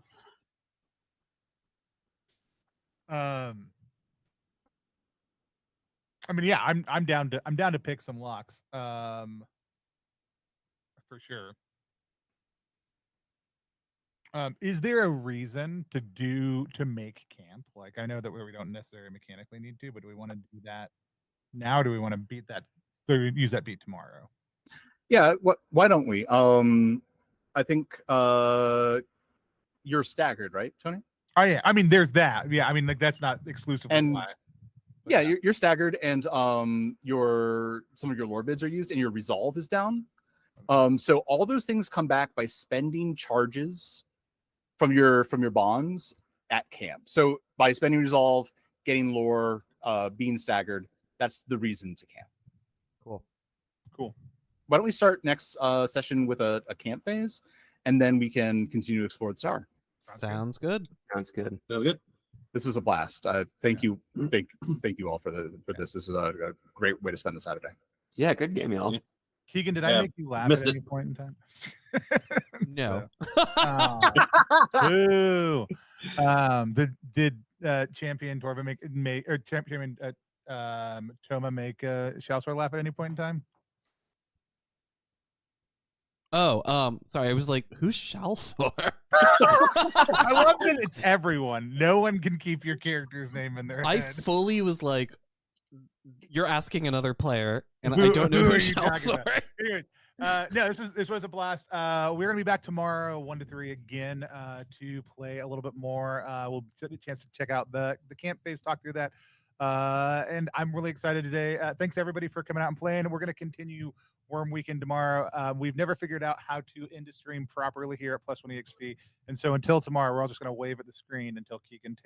I mean, yeah, I'm down to pick some locks. For sure. Is there a reason to make camp? Like, I know that we don't necessarily mechanically need to, but do we want to do that now? Do we want to use that beat tomorrow? Yeah. Why don't we? I think you're staggered, right, Tony? Oh yeah. I mean, there's that. Yeah. I mean, like that's not exclusive. And yeah, you're staggered, and some of your lore bids are used, and your resolve is down. So all those things come back by spending charges from your bonds at camp. So by spending resolve, getting lore, being staggered, that's the reason to camp. Cool. Why don't we start next session with a camp phase, and then we can continue to explore the tower. Sounds good. Sounds good. That was good. This was a blast. Thank you all for this. This is a great way to spend the Saturday. Yeah, good game, y'all. Yeah. Keegan, did Yeah, I make you laugh missed at it. any point in time? No. Boo. Did champion Torva make or champion Toma make Shalsor laugh at any point in time? Oh, sorry. I was like, who's Shalsor? I love that it's everyone. No one can keep your character's name in their I head. fully was like, you're asking another player, and I Who- don't know who who are you talking Shalsor about? is. Anyway, no, this was a blast. We're gonna be back tomorrow, 1 to 3 again, to play a little bit more. We'll get a chance to check out the camp phase, talk through that. And I'm really excited today. Thanks everybody for coming out and playing. We're gonna continue Worm Weekend tomorrow. We've never figured out how to end a stream properly here at +1 EXP, and so until tomorrow, we're all just gonna wave at the screen until Keegan takes